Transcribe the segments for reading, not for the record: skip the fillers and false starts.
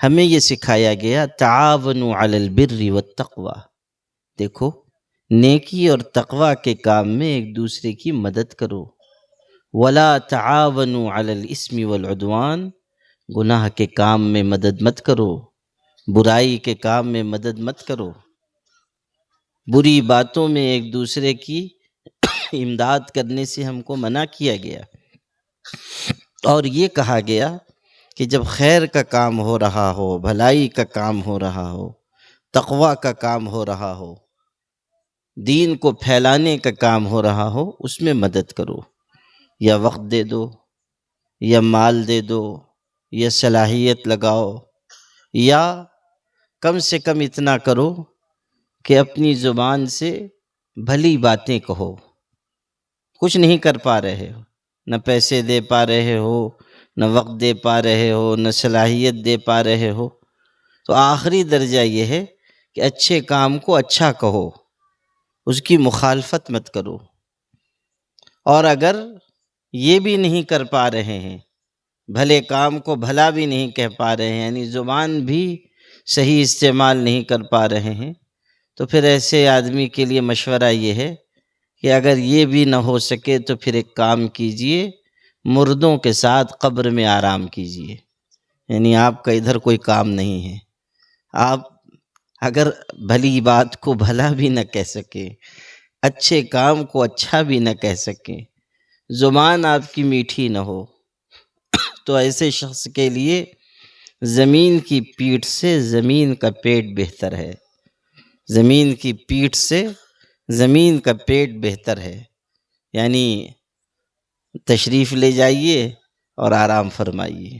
ہمیں یہ سکھایا گیا تعاونوا علی البر والتقوی، دیکھو نیکی اور تقوی کے کام میں ایک دوسرے کی مدد کرو، ولا تعاونوا علی الاثم والعدوان، گناہ کے کام میں مدد مت کرو، برائی کے کام میں مدد مت کرو، بری باتوں میں ایک دوسرے کی امداد کرنے سے ہم کو منع کیا گیا۔ اور یہ کہا گیا کہ جب خیر کا کام ہو رہا ہو، بھلائی کا کام ہو رہا ہو، تقوی کا کام ہو رہا ہو، دین کو پھیلانے کا کام ہو رہا ہو، اس میں مدد کرو، یا وقت دے دو، یا مال دے دو، یا صلاحیت لگاؤ، یا کم سے کم اتنا کرو کہ اپنی زبان سے بھلی باتیں کہو۔ کچھ نہیں کر پا رہے ہو، نہ پیسے دے پا رہے ہو، نہ وقت دے پا رہے ہو، نہ صلاحیت دے پا رہے ہو، تو آخری درجہ یہ ہے کہ اچھے کام کو اچھا کہو، اس کی مخالفت مت کرو۔ اور اگر یہ بھی نہیں کر پا رہے ہیں، بھلے کام کو بھلا بھی نہیں کہہ پا رہے ہیں، یعنی زبان بھی صحیح استعمال نہیں کر پا رہے ہیں، تو پھر ایسے آدمی کے لیے مشورہ یہ ہے کہ اگر یہ بھی نہ ہو سکے تو پھر ایک کام کیجئے، مردوں کے ساتھ قبر میں آرام کیجئے۔ یعنی آپ کا ادھر کوئی کام نہیں ہے، آپ اگر بھلی بات کو بھلا بھی نہ کہہ سکے، اچھے کام کو اچھا بھی نہ کہہ سکے، زبان آپ کی میٹھی نہ ہو، تو ایسے شخص کے لیے زمین کی پیٹھ سے زمین کا پیٹ بہتر ہے، زمین کی پیٹھ سے زمین کا پیٹ بہتر ہے۔ یعنی تشریف لے جائیے اور آرام فرمائیے،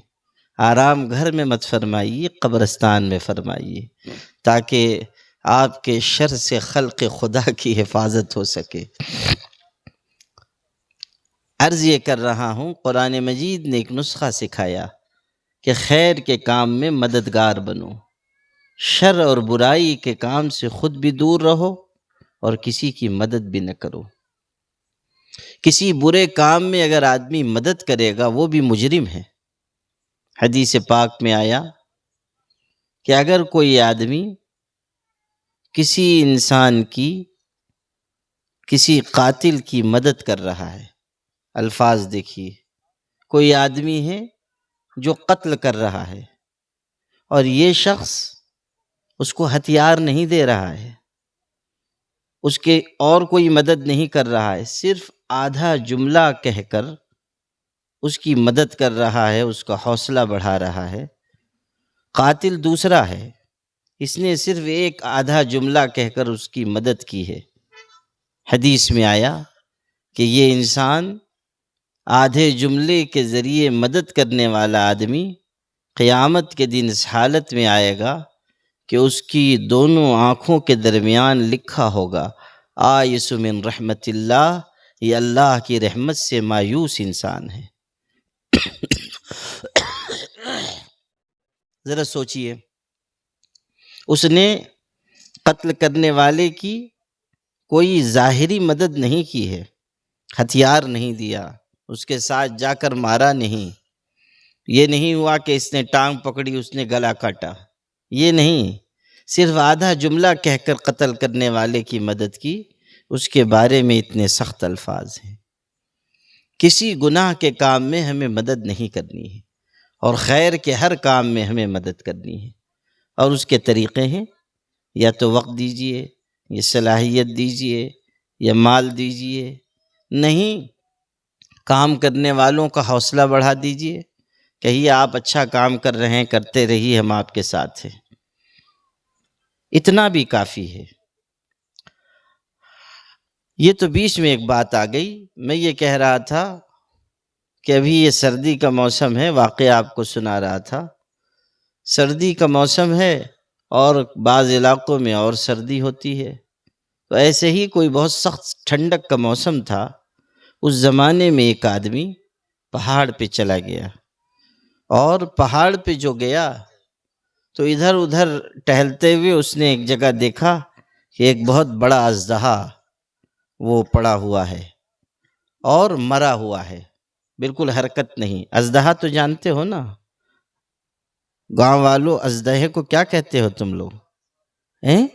آرام گھر میں مت فرمائیے، قبرستان میں فرمائیے، تاکہ آپ کے شر سے خلق خدا کی حفاظت ہو سکے۔ عرض یہ کر رہا ہوں، قرآن مجید نے ایک نسخہ سکھایا کہ خیر کے کام میں مددگار بنو، شر اور برائی کے کام سے خود بھی دور رہو اور کسی کی مدد بھی نہ کرو۔ کسی برے کام میں اگر آدمی مدد کرے گا وہ بھی مجرم ہے۔ حدیث پاک میں آیا کہ اگر کوئی آدمی کسی انسان کی، کسی قاتل کی مدد کر رہا ہے، الفاظ دیکھیے، کوئی آدمی ہے جو قتل کر رہا ہے اور یہ شخص اس کو ہتھیار نہیں دے رہا ہے، اس کے اور کوئی مدد نہیں کر رہا ہے، صرف آدھا جملہ کہہ کر اس کی مدد کر رہا ہے، اس کا حوصلہ بڑھا رہا ہے۔ قاتل دوسرا ہے، اس نے صرف ایک آدھا جملہ کہہ کر اس کی مدد کی ہے۔ حدیث میں آیا کہ یہ انسان آدھے جملے کے ذریعے مدد کرنے والا آدمی قیامت کے دن اس حالت میں آئے گا کہ اس کی دونوں آنکھوں کے درمیان لکھا ہوگا آئس من رحمت اللہ، یہ اللہ کی رحمت سے مایوس انسان ہے۔ ذرا سوچئے، اس نے قتل کرنے والے کی کوئی ظاہری مدد نہیں کی ہے، ہتھیار نہیں دیا، اس کے ساتھ جا کر مارا نہیں، یہ نہیں ہوا کہ اس نے ٹانگ پکڑی اس نے گلا کاٹا، یہ نہیں، صرف آدھا جملہ کہہ کر قتل کرنے والے کی مدد کی، اس کے بارے میں اتنے سخت الفاظ ہیں۔ کسی گناہ کے کام میں ہمیں مدد نہیں کرنی ہے، اور خیر کے ہر کام میں ہمیں مدد کرنی ہے، اور اس کے طریقے ہیں، یا تو وقت دیجئے، یا صلاحیت دیجئے، یا مال دیجئے، نہیں کام کرنے والوں کا حوصلہ بڑھا دیجئے، کہیے آپ اچھا کام کر رہے ہیں، کرتے رہیے، ہم آپ کے ساتھ ہیں، اتنا بھی کافی ہے۔ یہ تو بیچ میں ایک بات آ گئی، میں یہ کہہ رہا تھا کہ ابھی یہ سردی کا موسم ہے، واقعہ آپ کو سنا رہا تھا، سردی کا موسم ہے اور بعض علاقوں میں اور سردی ہوتی ہے، تو ایسے ہی کوئی بہت سخت ٹھنڈک کا موسم تھا، اس زمانے میں ایک آدمی پہاڑ پہ چلا گیا، اور پہاڑ پہ جو گیا تو ادھر ادھر ٹہلتے ہوئے اس نے ایک جگہ دیکھا کہ ایک بہت بڑا اژدہا وہ پڑا ہوا ہے اور مرا ہوا ہے، بالکل حرکت نہیں۔ اژدہا تو جانتے ہو نا، گاؤں والوں اژدہے کو کیا کہتے ہو تم لوگ؟ ہیں؟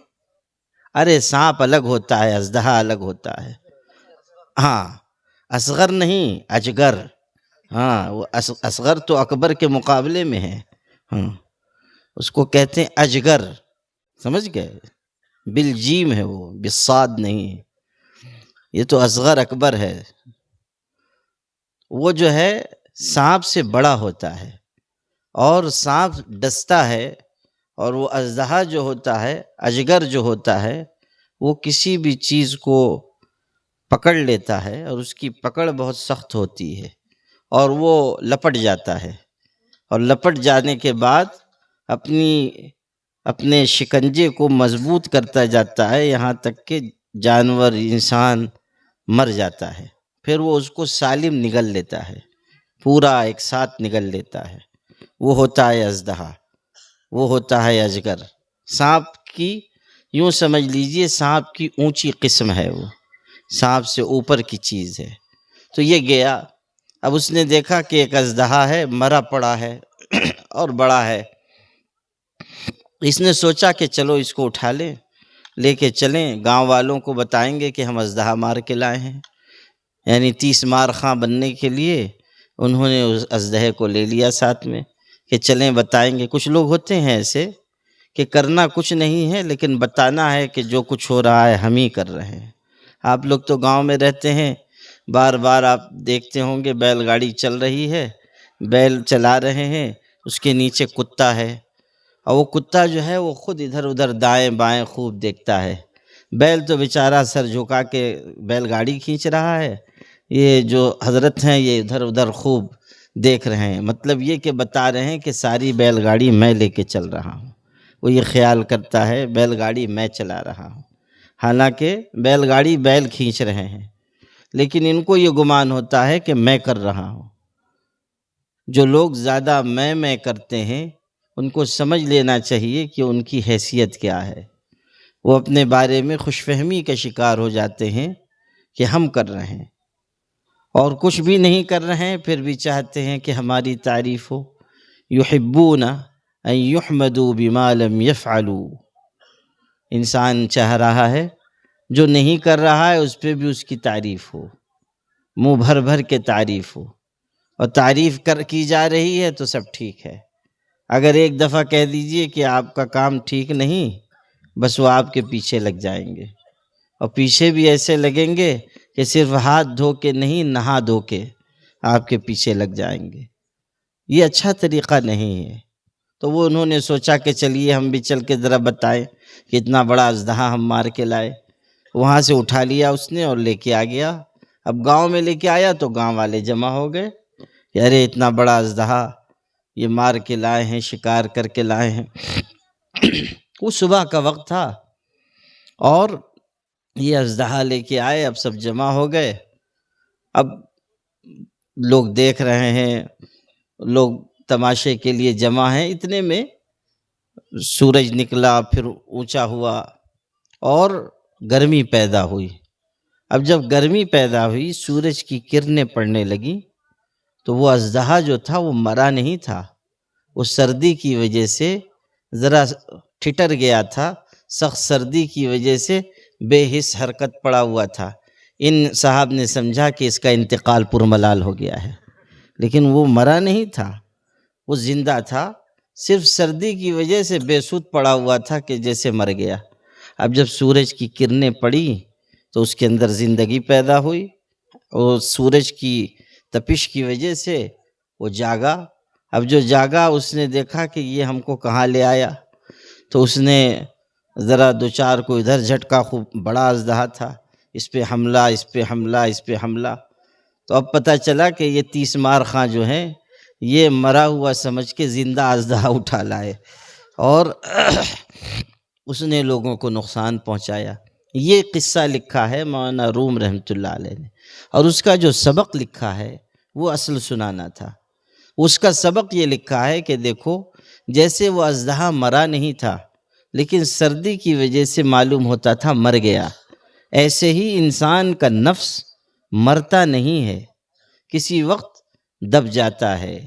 ارے سانپ الگ ہوتا ہے، اژدہا الگ ہوتا ہے۔ ہاں، اصغر نہیں، اجگر۔ ہاں، وہ اصغر تو اکبر کے مقابلے میں ہے۔ ہاں، اس کو کہتے ہیں اجگر، سمجھ گئے؟ بالجیم ہے وہ، بالصاد نہیں ہے۔ یہ تو اصغر اکبر ہے۔ وہ جو ہے سانپ سے بڑا ہوتا ہے، اور سانپ ڈستا ہے، اور وہ اژدہا جو ہوتا ہے، اجگر جو ہوتا ہے، وہ کسی بھی چیز کو پکڑ لیتا ہے، اور اس کی پکڑ بہت سخت ہوتی ہے، اور وہ لپٹ جاتا ہے، اور لپٹ جانے کے بعد اپنے شکنجے کو مضبوط کرتا جاتا ہے، یہاں تک کہ جانور انسان مر جاتا ہے، پھر وہ اس کو سالم نگل لیتا ہے، پورا ایک ساتھ نگل لیتا ہے۔ وہ ہوتا ہے اژدہا، وہ ہوتا ہے اجگر۔ سانپ کی، یوں سمجھ لیجئے سانپ کی اونچی قسم ہے، وہ سانپ سے اوپر کی چیز ہے۔ تو یہ گیا، اب اس نے دیکھا کہ ایک اژدہا ہے، مرا پڑا ہے اور بڑا ہے۔ اس نے سوچا کہ چلو اس کو اٹھا لے کے چلیں، گاؤں والوں کو بتائیں گے کہ ہم اژدہا مار کے لائے ہیں۔ یعنی 30 مار خاں بننے کے لیے انہوں نے اس اژدہے کو لے لیا ساتھ میں، کہ چلیں بتائیں گے۔ کچھ لوگ ہوتے ہیں ایسے کہ کرنا کچھ نہیں ہے، لیکن بتانا ہے کہ جو کچھ ہو رہا ہے ہم ہی کر رہے ہیں۔ آپ لوگ تو گاؤں میں رہتے ہیں، بار بار آپ دیکھتے ہوں گے بیل گاڑی چل رہی ہے، بیل چلا رہے ہیں، اس کے نیچے کتا ہے، اور وہ کتا جو ہے وہ خود ادھر ادھر دائیں بائیں خوب دیکھتا ہے۔ بیل تو بیچارہ سر جھکا کے بیل گاڑی کھینچ رہا ہے، یہ جو حضرت ہیں یہ ادھر ادھر خوب دیکھ رہے ہیں، مطلب یہ کہ بتا رہے ہیں کہ ساری بیل گاڑی میں لے کے چل رہا ہوں۔ وہ یہ خیال کرتا ہے بیل گاڑی میں چلا رہا ہوں، حالانکہ بیل گاڑی بیل کھینچ رہے ہیں، لیکن ان کو یہ گمان ہوتا ہے کہ میں کر رہا ہوں۔ جو لوگ زیادہ میں کرتے ہیں ان کو سمجھ لینا چاہیے کہ ان کی حیثیت کیا ہے۔ وہ اپنے بارے میں خوش فہمی کا شکار ہو جاتے ہیں کہ ہم کر رہے ہیں، اور کچھ بھی نہیں کر رہے ہیں پھر بھی چاہتے ہیں کہ ہماری تعریف ہو۔ یحبون ان یحمدوا بما لم یفعلوا۔ انسان چاہ رہا ہے جو نہیں کر رہا ہے اس پہ بھی اس کی تعریف ہو، منہ بھر بھر کے تعریف ہو، اور تعریف کی جا رہی ہے تو سب ٹھیک ہے۔ اگر ایک دفعہ کہہ دیجئے کہ آپ کا کام ٹھیک نہیں، بس وہ آپ کے پیچھے لگ جائیں گے، اور پیچھے بھی ایسے لگیں گے کہ صرف ہاتھ دھو کے نہیں، نہا دھو کے آپ کے پیچھے لگ جائیں گے۔ یہ اچھا طریقہ نہیں ہے۔ تو وہ انہوں نے سوچا کہ چلیے ہم بھی چل کے ذرا بتائیں کہ اتنا بڑا اژدہا ہم مار کے لائے۔ وہاں سے اٹھا لیا اس نے اور لے کے آ گیا۔ اب گاؤں میں لے کے آیا تو گاؤں والے جمع ہو گئے کہ ارے اتنا بڑا اژدہا یہ مار کے لائے ہیں، شکار کر کے لائے ہیں۔ وہ صبح کا وقت تھا اور یہ اژدہا لے کے آئے، اب سب جمع ہو گئے۔ اب لوگ دیکھ رہے ہیں، لوگ تماشے کے لیے جمع ہیں، اتنے میں سورج نکلا، پھر اونچا ہوا اور گرمی پیدا ہوئی۔ اب جب گرمی پیدا ہوئی، سورج کی کرنیں پڑنے لگیں، تو وہ اژدہا جو تھا وہ مرا نہیں تھا، وہ سردی کی وجہ سے ذرا ٹھٹر گیا تھا، سخت سردی کی وجہ سے بے حس حرکت پڑا ہوا تھا۔ ان صاحب نے سمجھا کہ اس کا انتقال پرملال ہو گیا ہے، لیکن وہ مرا نہیں تھا، وہ زندہ تھا، صرف سردی کی وجہ سے بے سود پڑا ہوا تھا کہ جیسے مر گیا۔ اب جب سورج کی کرنیں پڑی تو اس کے اندر زندگی پیدا ہوئی، اور سورج کی تپش کی وجہ سے وہ جاگا۔ اب جو جاگا اس نے دیکھا کہ یہ ہم کو کہاں لے آیا، تو اس نے ذرا دو چار کو ادھر جھٹکا، خوب بڑا اژدہا تھا، اس پہ حملہ، اس پہ حملہ، اس پہ حملہ۔ تو اب پتہ چلا کہ یہ 30 مار خاں جو ہیں یہ مرا ہوا سمجھ کے زندہ اژدہا اٹھا لائے، اور اس نے لوگوں کو نقصان پہنچایا۔ یہ قصہ لکھا ہے مولانا روم رحمۃ اللہ علیہ نے، اور اس کا جو سبق لکھا ہے وہ اصل سنانا تھا۔ اس کا سبق یہ لکھا ہے کہ دیکھو، جیسے وہ اژدہا مرا نہیں تھا لیکن سردی کی وجہ سے معلوم ہوتا تھا مر گیا، ایسے ہی انسان کا نفس مرتا نہیں ہے، کسی وقت دب جاتا ہے،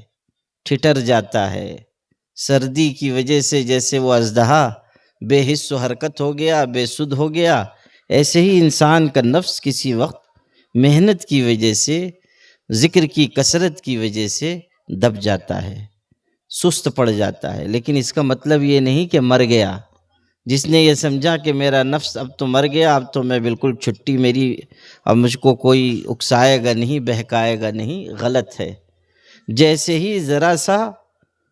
ٹھٹر جاتا ہے، سردی کی وجہ سے جیسے وہ اژدہا بے حس و حرکت ہو گیا، بے سدھ ہو گیا، ایسے ہی انسان کا نفس کسی وقت محنت کی وجہ سے، ذکر کی کثرت کی وجہ سے دب جاتا ہے، سست پڑ جاتا ہے۔ لیکن اس کا مطلب یہ نہیں کہ مر گیا۔ جس نے یہ سمجھا کہ میرا نفس اب تو مر گیا، اب تو میں بالکل چھٹی میری، اب مجھ کو کوئی اکسائے گا نہیں، بہکائے گا نہیں، غلط ہے۔ جیسے ہی ذرا سا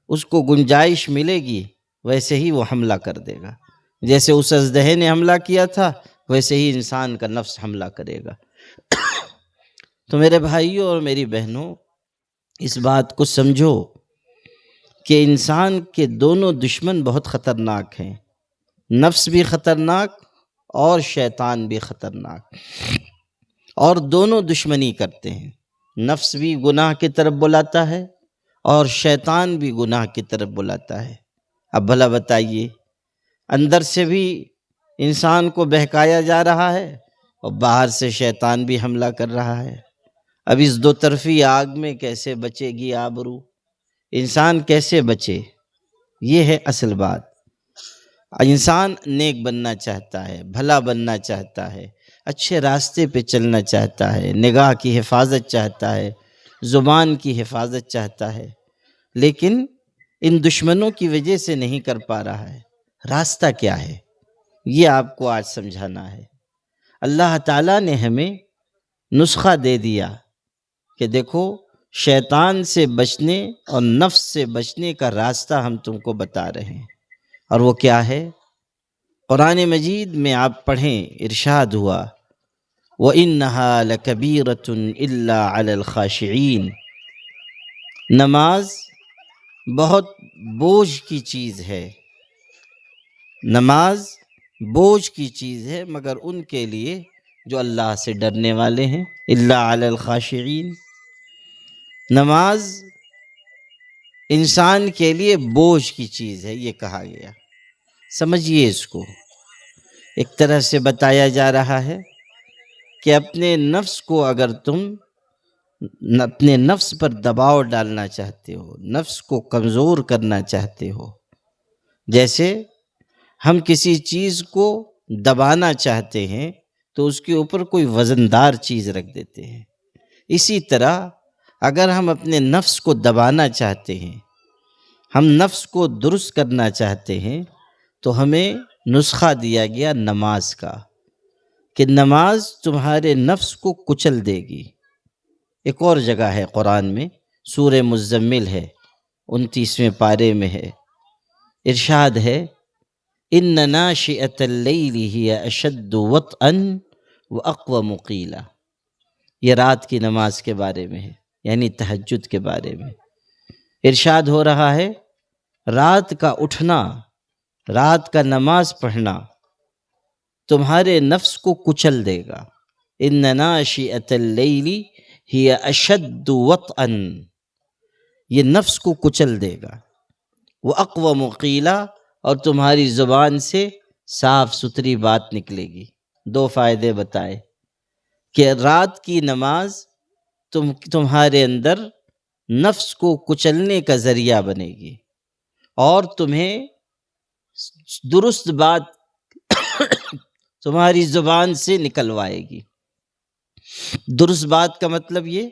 اس کو گنجائش ملے گی ویسے ہی وہ حملہ کر دے گا۔ جیسے اس اژدہے نے حملہ کیا تھا ویسے ہی انسان کا نفس حملہ کرے گا۔ تو میرے بھائیوں اور میری بہنوں، اس بات کو سمجھو کہ انسان کے دونوں دشمن بہت خطرناک ہیں، نفس بھی خطرناک اور شیطان بھی خطرناک، اور دونوں دشمنی کرتے ہیں۔ نفس بھی گناہ کی طرف بلاتا ہے اور شیطان بھی گناہ کی طرف بلاتا ہے۔ اب بھلا بتائیے، اندر سے بھی انسان کو بہکایا جا رہا ہے اور باہر سے شیطان بھی حملہ کر رہا ہے۔ اب اس دو طرفی آگ میں کیسے بچے گی آبرو؟ انسان کیسے بچے؟ یہ ہے اصل بات۔ انسان نیک بننا چاہتا ہے، بھلا بننا چاہتا ہے، اچھے راستے پہ چلنا چاہتا ہے، نگاہ کی حفاظت چاہتا ہے، زبان کی حفاظت چاہتا ہے، لیکن ان دشمنوں کی وجہ سے نہیں کر پا رہا ہے۔ راستہ کیا ہے؟ یہ آپ کو آج سمجھانا ہے۔ اللہ تعالیٰ نے ہمیں نسخہ دے دیا کہ دیکھو، شیطان سے بچنے اور نفس سے بچنے کا راستہ ہم تم کو بتا رہے ہیں، اور وہ کیا ہے؟ قرآن مجید میں آپ پڑھیں، ارشاد ہوا وَإِنَّهَا لَكَبِيرَةٌ إِلَّا عَلَى الْخَاشِعِينَ۔ نماز بہت بوجھ کی چیز ہے، نماز بوجھ کی چیز ہے مگر ان کے لیے جو اللہ سے ڈرنے والے ہیں، إِلَّا عَلَى الْخَاشِعِينَ۔ نماز انسان کے لیے بوجھ کی چیز ہے، یہ کہا گیا۔ سمجھیے اس کو، ایک طرح سے بتایا جا رہا ہے کہ اپنے نفس کو اگر تم اپنے نفس پر دباؤ ڈالنا چاہتے ہو، نفس کو کمزور کرنا چاہتے ہو، جیسے ہم کسی چیز کو دبانا چاہتے ہیں تو اس کے اوپر کوئی وزندار چیز رکھ دیتے ہیں، اسی طرح اگر ہم اپنے نفس کو دبانا چاہتے ہیں، ہم نفس کو درست کرنا چاہتے ہیں، تو ہمیں نسخہ دیا گیا نماز کا کہ نماز تمہارے نفس کو کچل دے گی۔ ایک اور جگہ ہے قرآن میں، سورہ مزمل ہے، 29ویں پارے میں ہے، ارشاد ہے إِنَّ نَاشِئَةَ اللَّيْلِ هِيَ أَشَدُّ وَطْئًا وَأَقْوَمُ قِيلًا۔ یہ رات کی نماز کے بارے میں ہے، یعنی تہجد کے بارے میں ارشاد ہو رہا ہے، رات کا اٹھنا، رات کا نماز پڑھنا تمہارے نفس کو کچل دے گا۔ إِنَّ نَاشِئَةَ اللَّيْلِ هِيَ أَشَدُّ وَطْئًا، یہ نفس کو کچل دے گا۔ وَأَقْوَمُ قِيلًا، اور تمہاری زبان سے صاف ستھری بات نکلے گی۔ دو فائدے بتائے کہ رات کی نماز تمہارے اندر نفس کو کچلنے کا ذریعہ بنے گی اور تمہیں درست بات تمہاری زبان سے نکلوائے گی۔ درست بات کا مطلب یہ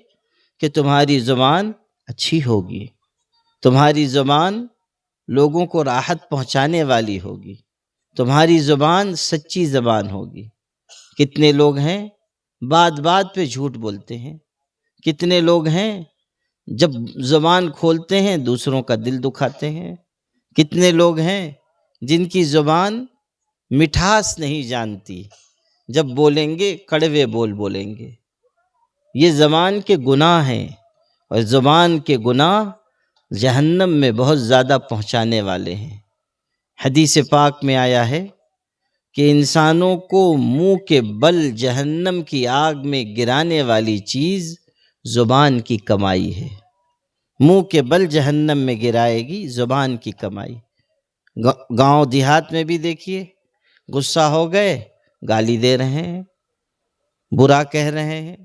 کہ تمہاری زبان اچھی ہوگی، تمہاری زبان لوگوں کو راحت پہنچانے والی ہوگی، تمہاری زبان سچی زبان ہوگی۔ کتنے لوگ ہیں بات بات پہ جھوٹ بولتے ہیں، کتنے لوگ ہیں جب زبان کھولتے ہیں دوسروں کا دل دکھاتے ہیں، کتنے لوگ ہیں جن کی زبان مٹھاس نہیں جانتی، جب بولیں گے کڑوے بول بولیں گے۔ یہ زبان کے گناہ ہیں، اور زبان کے گناہ جہنم میں بہت زیادہ پہنچانے والے ہیں۔ حدیث پاک میں آیا ہے کہ انسانوں کو منہ کے بل جہنم کی آگ میں گرانے والی چیز زبان کی کمائی ہے۔ منہ کے بل جہنم میں گرائے گی زبان کی کمائی۔ گاؤں دیہات میں بھی دیکھیے، غصہ ہو گئے گالی دے رہے ہیں، برا کہہ رہے ہیں،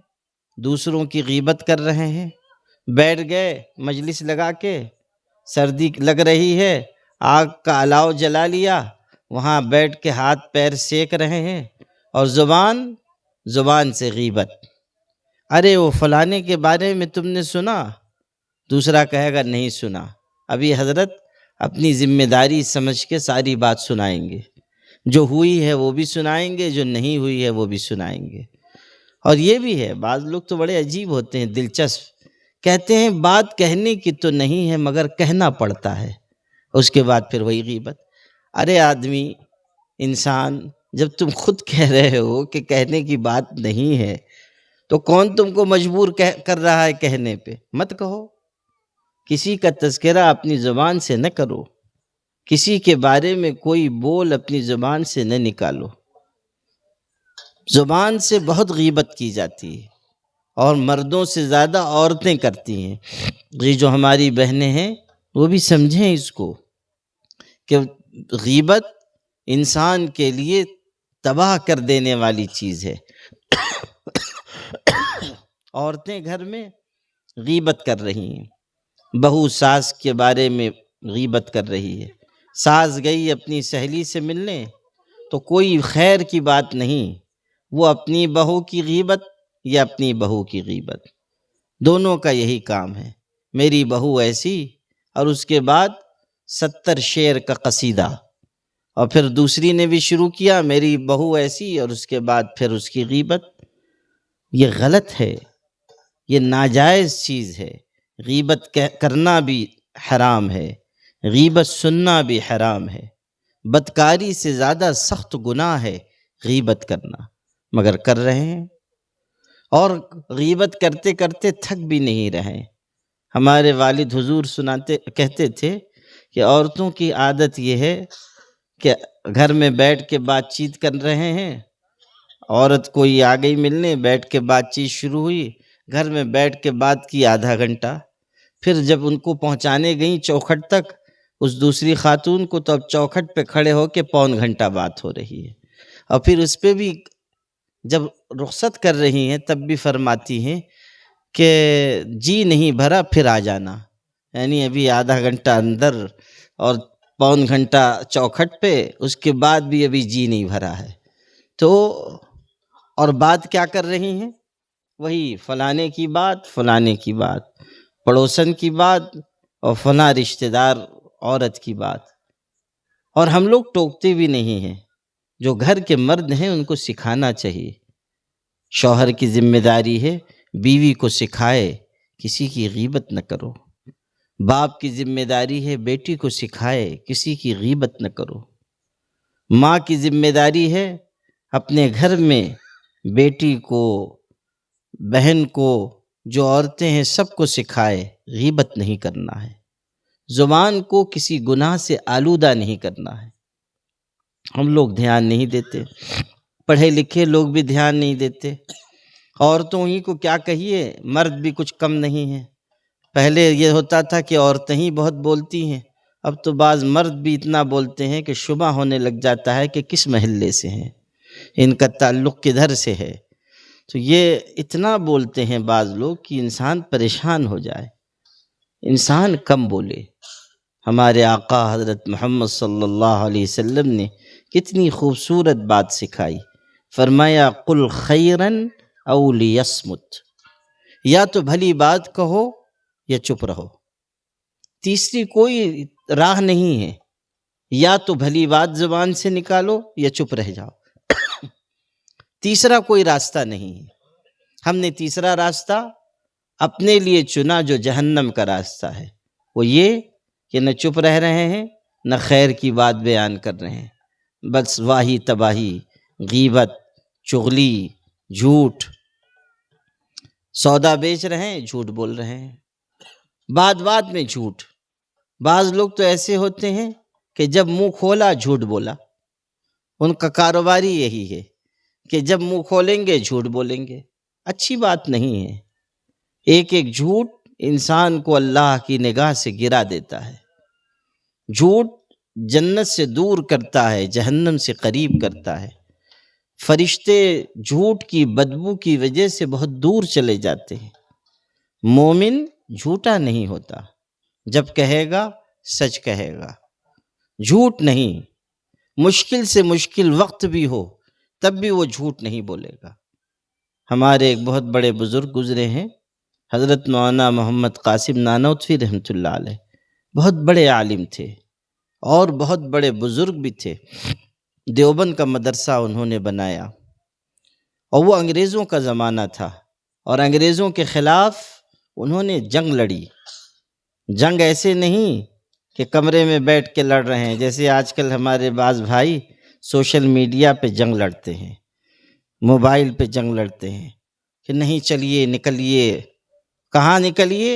دوسروں کی غیبت کر رہے ہیں، بیٹھ گئے مجلس لگا کے سردی لگ رہی ہے، آگ کا الاؤ جلا لیا، وہاں بیٹھ کے ہاتھ پیر سیک رہے ہیں، اور زبان سے غیبت، ارے وہ فلانے کے بارے میں تم نے سنا؟ دوسرا کہے گا نہیں سنا۔ ابھی حضرت اپنی ذمہ داری سمجھ کے ساری بات سنائیں گے، جو ہوئی ہے وہ بھی سنائیں گے، جو نہیں ہوئی ہے وہ بھی سنائیں گے۔ اور یہ بھی ہے، بعض لوگ تو بڑے عجیب ہوتے ہیں، دلچسپ، کہتے ہیں بات کہنے کی تو نہیں ہے مگر کہنا پڑتا ہے، اس کے بعد پھر وہی غیبت۔ ارے آدمی، انسان، جب تم خود کہہ رہے ہو کہ کہنے کی بات نہیں ہے تو کون تم کو مجبور کر رہا ہے کہنے پہ؟ مت کہو۔ کسی کا تذکرہ اپنی زبان سے نہ کرو، کسی کے بارے میں کوئی بول اپنی زبان سے نہ نکالو۔ زبان سے بہت غیبت کی جاتی ہے، اور مردوں سے زیادہ عورتیں کرتی ہیں۔ یہ جو ہماری بہنیں ہیں وہ بھی سمجھیں اس کو کہ غیبت انسان کے لیے تباہ کر دینے والی چیز ہے۔ عورتیں گھر میں غیبت کر رہی ہیں، بہو ساس کے بارے میں غیبت کر رہی ہے، ساس گئی اپنی سہیلی سے ملنے تو کوئی خیر کی بات نہیں، وہ اپنی بہو کی غیبت یا اپنی بہو کی غیبت، دونوں کا یہی کام ہے، میری بہو ایسی، اور اس کے بعد 70 شعر کا قصیدہ، اور پھر دوسری نے بھی شروع کیا میری بہو ایسی، اور اس کے بعد پھر اس کی غیبت۔ یہ غلط ہے، یہ ناجائز چیز ہے، غیبت کرنا بھی حرام ہے، غیبت سننا بھی حرام ہے، بدکاری سے زیادہ سخت گناہ ہے غیبت کرنا، مگر کر رہے ہیں، اور غیبت کرتے کرتے تھک بھی نہیں رہے۔ ہمارے والد حضور کہتے تھے کہ عورتوں کی عادت یہ ہے کہ گھر میں بیٹھ کے بات چیت کر رہے ہیں، عورت کوئی آ گئی ملنے، بیٹھ کے بات چیت شروع ہوئی، گھر میں بیٹھ کے بات کی آدھا گھنٹہ، پھر جب ان کو پہنچانے گئیں چوکھٹ تک اس دوسری خاتون کو، تو اب چوکھٹ پہ کھڑے ہو کے پون گھنٹہ بات ہو رہی ہے، اور پھر اس پہ بھی جب رخصت کر رہی ہیں تب بھی فرماتی ہیں کہ جی نہیں بھرا پھر آ جانا، یعنی ابھی آدھا گھنٹہ اندر اور پون گھنٹہ چوکھٹ پہ، اس کے بعد بھی ابھی جی نہیں بھرا ہے۔ تو اور بات کیا کر رہی ہیں؟ وہی فلانے کی بات، فلانے کی بات، پڑوسن کی بات، اور فلاں رشتہ دار عورت کی بات۔ اور ہم لوگ ٹوکتے بھی نہیں ہیں، جو گھر کے مرد ہیں ان کو سکھانا چاہیے، شوہر کی ذمہ داری ہے بیوی کو سکھائے کسی کی غیبت نہ کرو، باپ کی ذمہ داری ہے بیٹی کو سکھائے کسی کی غیبت نہ کرو، ماں کی ذمہ داری ہے اپنے گھر میں بیٹی کو، بہن کو، جو عورتیں ہیں سب کو سکھائے غیبت نہیں کرنا ہے، زبان کو کسی گناہ سے آلودہ نہیں کرنا ہے۔ ہم لوگ دھیان نہیں دیتے، پڑھے لکھے لوگ بھی دھیان نہیں دیتے، عورتوں ہی کو کیا کہیے، مرد بھی کچھ کم نہیں ہیں۔ پہلے یہ ہوتا تھا کہ عورتیں ہی بہت بولتی ہیں، اب تو بعض مرد بھی اتنا بولتے ہیں کہ شبہ ہونے لگ جاتا ہے کہ کس محلے سے ہیں، ان کا تعلق کدھر سے ہے۔ تو یہ اتنا بولتے ہیں بعض لوگ کہ انسان پریشان ہو جائے، انسان کم بولے۔ ہمارے آقا حضرت محمد صلی اللہ علیہ وسلم نے کتنی خوبصورت بات سکھائی، فرمایا قل خیرن او لیصمت، یا تو بھلی بات کہو یا چپ رہو، تیسری کوئی راہ نہیں ہے، یا تو بھلی بات زبان سے نکالو یا چپ رہ جاؤ، تیسرا کوئی راستہ نہیں ہے۔ ہم نے تیسرا راستہ اپنے لیے چنا جو جہنم کا راستہ ہے، وہ یہ کہ نہ چپ رہ رہے ہیں نہ خیر کی بات بیان کر رہے ہیں، بس واہی تباہی، غیبت، چغلی، جھوٹ، سودا بیچ رہے ہیں جھوٹ بول رہے ہیں، بات بات میں جھوٹ۔ بعض لوگ تو ایسے ہوتے ہیں کہ جب منہ کھولا جھوٹ بولا، ان کا کاروباری یہی ہے کہ جب منہ کھولیں گے جھوٹ بولیں گے، اچھی بات نہیں ہے۔ ایک ایک جھوٹ انسان کو اللہ کی نگاہ سے گرا دیتا ہے، جھوٹ جنت سے دور کرتا ہے، جہنم سے قریب کرتا ہے، فرشتے جھوٹ کی بدبو کی وجہ سے بہت دور چلے جاتے ہیں۔ مومن جھوٹا نہیں ہوتا، جب کہے گا سچ کہے گا، جھوٹ نہیں، مشکل سے مشکل وقت بھی ہو تب بھی وہ جھوٹ نہیں بولے گا۔ ہمارے ایک بہت بڑے بزرگ گزرے ہیں، حضرت مولانا محمد قاسم نانوتوی رحمۃ اللہ علیہ، بہت بڑے عالم تھے اور بہت بڑے بزرگ بھی تھے۔ دیوبند کا مدرسہ انہوں نے بنایا، اور وہ انگریزوں کا زمانہ تھا، اور انگریزوں کے خلاف انہوں نے جنگ لڑی۔ جنگ ایسے نہیں کہ کمرے میں بیٹھ کے لڑ رہے ہیں، جیسے آج کل ہمارے بعض بھائی سوشل میڈیا پہ جنگ لڑتے ہیں، موبائل پہ جنگ لڑتے ہیں کہ نہیں چلیے نکلیے۔ کہاں نکلیے؟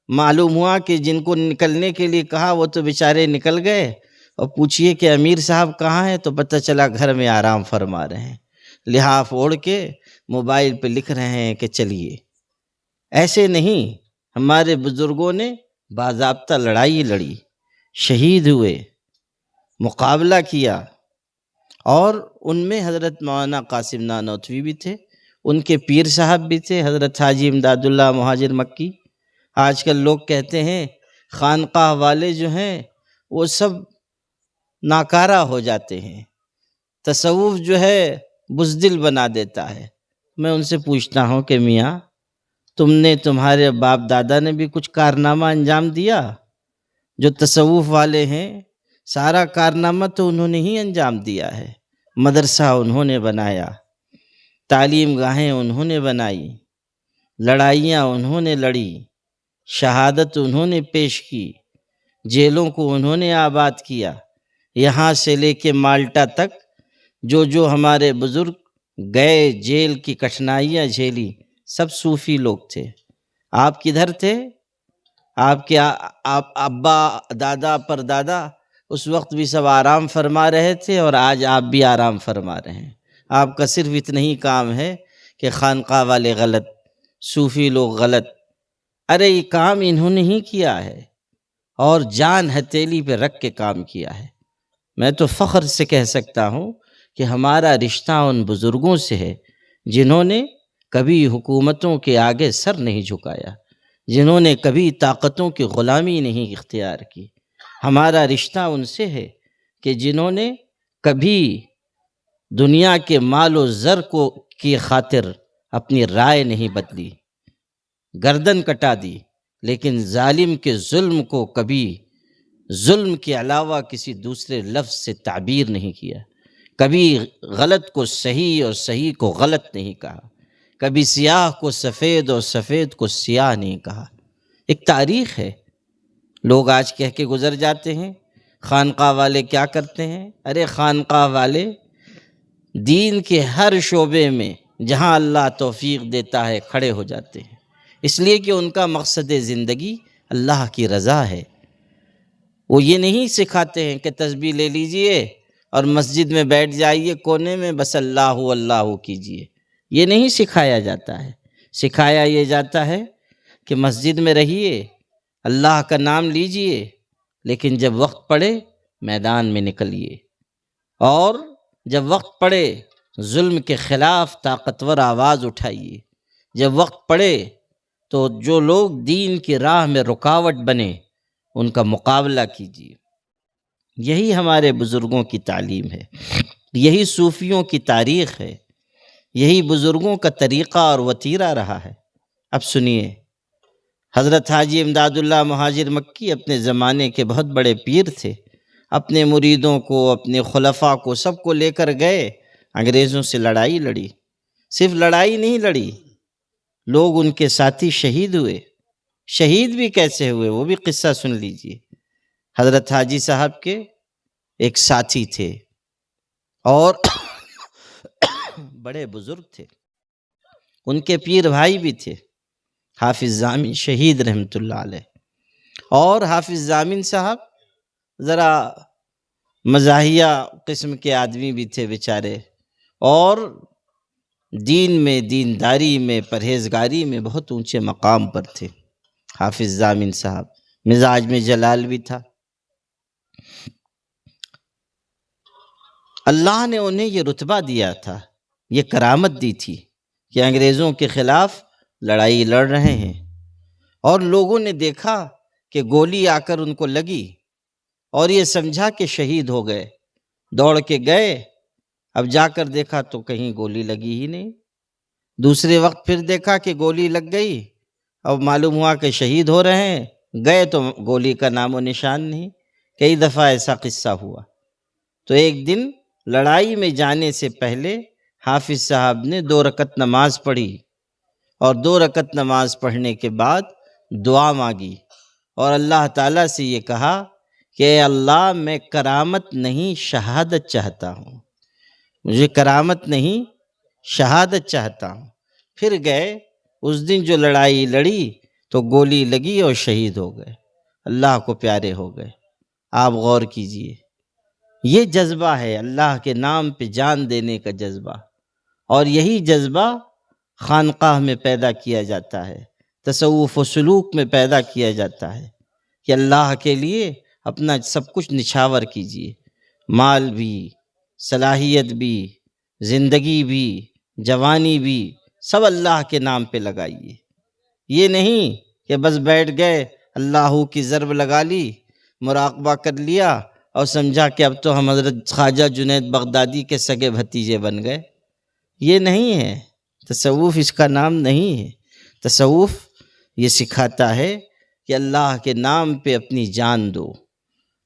معلوم ہوا کہ جن کو نکلنے کے لیے کہا وہ تو بیچارے نکل گئے، اور پوچھئے کہ امیر صاحب کہاں ہیں، تو پتہ چلا گھر میں آرام فرما رہے ہیں، لحاف اوڑھ کے موبائل پہ لکھ رہے ہیں کہ چلیے۔ ایسے نہیں، ہمارے بزرگوں نے باضابطہ لڑائی لڑی، شہید ہوئے، مقابلہ کیا، اور ان میں حضرت مولانا قاسم نانوتوی بھی تھے، ان کے پیر صاحب بھی تھے حضرت حاجی امداد اللہ مہاجر مکی۔ آج کل لوگ کہتے ہیں خانقاہ والے جو ہیں وہ سب ناکارہ ہو جاتے ہیں، تصوف جو ہے بزدل بنا دیتا ہے۔ میں ان سے پوچھتا ہوں کہ میاں تم نے، تمہارے باپ دادا نے بھی کچھ کارنامہ انجام دیا؟ جو تصوف والے ہیں سارا کارنامہ تو انہوں نے ہی انجام دیا ہے۔ مدرسہ انہوں نے بنایا، تعلیم گاہیں انہوں نے بنائی، لڑائیاں انہوں نے لڑی، شہادت انہوں نے پیش کی، جیلوں کو انہوں نے آباد کیا۔ یہاں سے لے کے مالٹا تک جو ہمارے بزرگ گئے، جیل کی کٹھنائیاں جھیلی، سب صوفی لوگ تھے۔ آپ کدھر تھے؟ آپ کے ابا دادا پر دادا اس وقت بھی سب آرام فرما رہے تھے، اور آج آپ بھی آرام فرما رہے ہیں۔ آپ کا صرف اتنا ہی کام ہے کہ خانقاہ والے غلط، صوفی لوگ غلط۔ ارے یہ کام انہوں نے ہی کیا ہے، اور جان ہتھیلی پہ رکھ کے کام کیا ہے۔ میں تو فخر سے کہہ سکتا ہوں کہ ہمارا رشتہ ان بزرگوں سے ہے جنہوں نے کبھی حکومتوں کے آگے سر نہیں جھکایا، جنہوں نے کبھی طاقتوں کی غلامی نہیں اختیار کی۔ ہمارا رشتہ ان سے ہے کہ جنہوں نے کبھی دنیا کے مال و زر کو کی خاطر اپنی رائے نہیں بدلی، گردن کٹا دی، لیکن ظالم کے ظلم کو کبھی ظلم کے علاوہ کسی دوسرے لفظ سے تعبیر نہیں کیا، کبھی غلط کو صحیح اور صحیح کو غلط نہیں کہا، کبھی سیاہ کو سفید اور سفید کو سیاہ نہیں کہا۔ ایک تاریخ ہے۔ لوگ آج کہہ کے گزر جاتے ہیں خانقاہ والے کیا کرتے ہیں؟ ارے خانقاہ والے دین کے ہر شعبے میں جہاں اللہ توفیق دیتا ہے کھڑے ہو جاتے ہیں، اس لیے کہ ان کا مقصد زندگی اللہ کی رضا ہے۔ وہ یہ نہیں سکھاتے ہیں کہ تسبیح لے لیجئے اور مسجد میں بیٹھ جائیے کونے میں، بس اللہ اللہ کیجئے، یہ نہیں سکھایا جاتا ہے۔ سکھایا یہ جاتا ہے کہ مسجد میں رہیے، اللہ کا نام لیجئے، لیکن جب وقت پڑے میدان میں نکلیے، اور جب وقت پڑے ظلم کے خلاف طاقتور آواز اٹھائیے، جب وقت پڑے تو جو لوگ دین کی راہ میں رکاوٹ بنے ان کا مقابلہ کیجیے۔ یہی ہمارے بزرگوں کی تعلیم ہے، یہی صوفیوں کی تاریخ ہے، یہی بزرگوں کا طریقہ اور وتیرہ رہا ہے۔ اب سنیے، حضرت حاجی امداد اللہ مہاجر مکی اپنے زمانے کے بہت بڑے پیر تھے، اپنے مریدوں کو، اپنے خلفاء کو، سب کو لے کر گئے، انگریزوں سے لڑائی لڑی۔ صرف لڑائی نہیں لڑی، لوگ ان کے ساتھی شہید ہوئے۔ شہید بھی کیسے ہوئے وہ بھی قصہ سن لیجئے۔ حضرت حاجی صاحب کے ایک ساتھی تھے اور بڑے بزرگ تھے، ان کے پیر بھائی بھی تھے، حافظ ضامن شہید رحمۃ اللہ علیہ۔ اور حافظ ضامن صاحب ذرا مزاحیہ قسم کے آدمی بھی تھے بیچارے، اور دین میں، دینداری میں، پرہیزگاری میں بہت اونچے مقام پر تھے۔ حافظ ضامن صاحب مزاج میں جلال بھی تھا۔ اللہ نے انہیں یہ رتبہ دیا تھا، یہ کرامت دی تھی کہ انگریزوں کے خلاف لڑائی لڑ رہے ہیں، اور لوگوں نے دیکھا کہ گولی آ کر ان کو لگی اور یہ سمجھا کہ شہید ہو گئے، دوڑ کے گئے، اب جا کر دیکھا تو کہیں گولی لگی ہی نہیں۔ دوسرے وقت پھر دیکھا کہ گولی لگ گئی، اب معلوم ہوا کہ شہید ہو رہے ہیں، گئے تو گولی کا نام و نشان نہیں۔ کئی دفعہ ایسا قصہ ہوا۔ تو ایک دن لڑائی میں جانے سے پہلے حافظ صاحب نے 2 رکعت نماز پڑھی، اور 2 رکعت نماز پڑھنے کے بعد دعا مانگی اور اللہ تعالیٰ سے یہ کہا کہ اے اللہ، میں کرامت نہیں شہادت چاہتا ہوں، مجھے کرامت نہیں شہادت چاہتا ہوں۔ پھر گئے، اس دن جو لڑائی لڑی تو گولی لگی اور شہید ہو گئے، اللہ کو پیارے ہو گئے۔ آپ غور کیجئے، یہ جذبہ ہے اللہ کے نام پہ جان دینے کا جذبہ، اور یہی جذبہ خانقاہ میں پیدا کیا جاتا ہے، تصوف و سلوک میں پیدا کیا جاتا ہے کہ اللہ کے لیے اپنا سب کچھ نچھاور کیجئے، مال بھی، صلاحیت بھی، زندگی بھی، جوانی بھی، سب اللہ کے نام پہ لگائیے۔ یہ نہیں کہ بس بیٹھ گئے، اللہ کی ضرب لگا لی، مراقبہ کر لیا اور سمجھا کہ اب تو ہم حضرت خواجہ جنید بغدادی کے سگے بھتیجے بن گئے۔ یہ نہیں ہے، تصوف اس کا نام نہیں ہے۔ تصوف یہ سکھاتا ہے کہ اللہ کے نام پہ اپنی جان دو،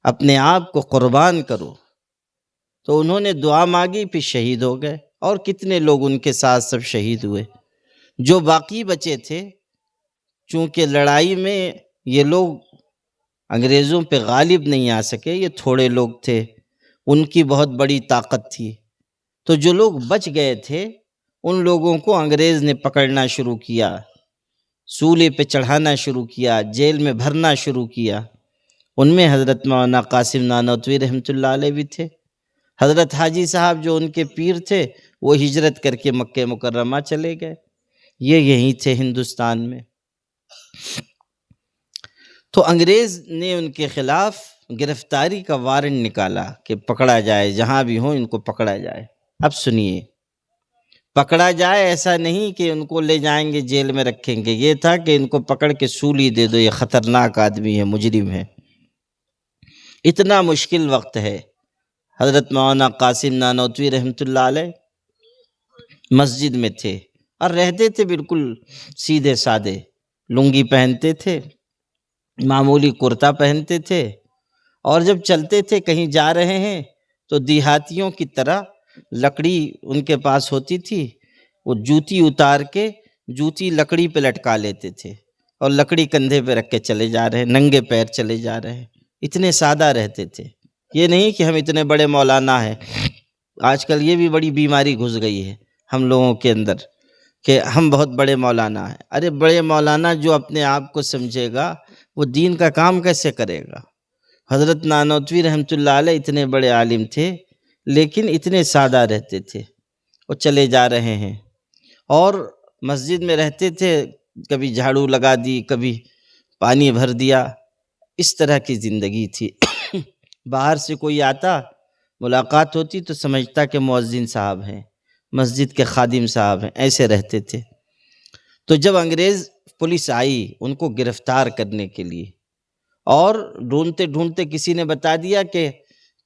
اپنے آپ کو قربان کرو۔ تو انہوں نے دعا مانگی، پھر شہید ہو گئے، اور کتنے لوگ ان کے ساتھ سب شہید ہوئے۔ جو باقی بچے تھے، چونکہ لڑائی میں یہ لوگ انگریزوں پہ غالب نہیں آ سکے، یہ تھوڑے لوگ تھے، ان کی بہت بڑی طاقت تھی، تو جو لوگ بچ گئے تھے ان لوگوں کو انگریز نے پکڑنا شروع کیا، سولے پہ چڑھانا شروع کیا، جیل میں بھرنا شروع کیا۔ ان میں حضرت مولانا قاسم نانوتوی رحمۃ اللہ علیہ بھی تھے۔ حضرت حاجی صاحب جو ان کے پیر تھے وہ ہجرت کر کے مکہ مکرمہ چلے گئے، یہ یہیں تھے ہندوستان میں۔ تو انگریز نے ان کے خلاف گرفتاری کا وارنٹ نکالا کہ پکڑا جائے، جہاں بھی ہوں ان کو پکڑا جائے۔ اب سنیے، پکڑا جائے ایسا نہیں کہ ان کو لے جائیں گے جیل میں رکھیں گے، یہ تھا کہ ان کو پکڑ کے سولی دے دو، یہ خطرناک آدمی ہے، مجرم ہے۔ اتنا مشکل وقت ہے۔ حضرت مولانا قاسم نانوتوی رحمۃ اللہ علیہ مسجد میں تھے اور رہتے تھے بالکل سیدھے سادے، لنگی پہنتے تھے، معمولی کرتا پہنتے تھے، اور جب چلتے تھے کہیں جا رہے ہیں تو دیہاتیوں کی طرح لکڑی ان کے پاس ہوتی تھی، وہ جوتی اتار کے جوتی لکڑی پہ لٹکا لیتے تھے اور لکڑی کندھے پہ رکھ کے چلے جا رہے ہیں، ننگے پیر چلے جا رہے ہیں۔ اتنے سادہ رہتے تھے۔ یہ نہیں کہ ہم اتنے بڑے مولانا ہیں، آج کل یہ بھی بڑی بیماری گھس گئی ہے ہم لوگوں کے اندر کہ ہم بہت بڑے مولانا ہیں۔ ارے بڑے مولانا جو اپنے آپ کو سمجھے گا وہ دین کا کام کیسے کرے گا؟ حضرت نانوتوی رحمۃ اللہ علیہ اتنے بڑے عالم تھے لیکن اتنے سادہ رہتے تھے، وہ چلے جا رہے ہیں اور مسجد میں رہتے تھے، کبھی جھاڑو لگا دی، کبھی پانی بھر دیا، اس طرح کی زندگی تھی۔ باہر سے کوئی آتا، ملاقات ہوتی تو سمجھتا کہ مؤذن صاحب ہیں، مسجد کے خادم صاحب ہیں، ایسے رہتے تھے۔ تو جب انگریز پولیس آئی ان کو گرفتار کرنے کے لیے، اور ڈھونڈتے ڈھونڈتے کسی نے بتا دیا کہ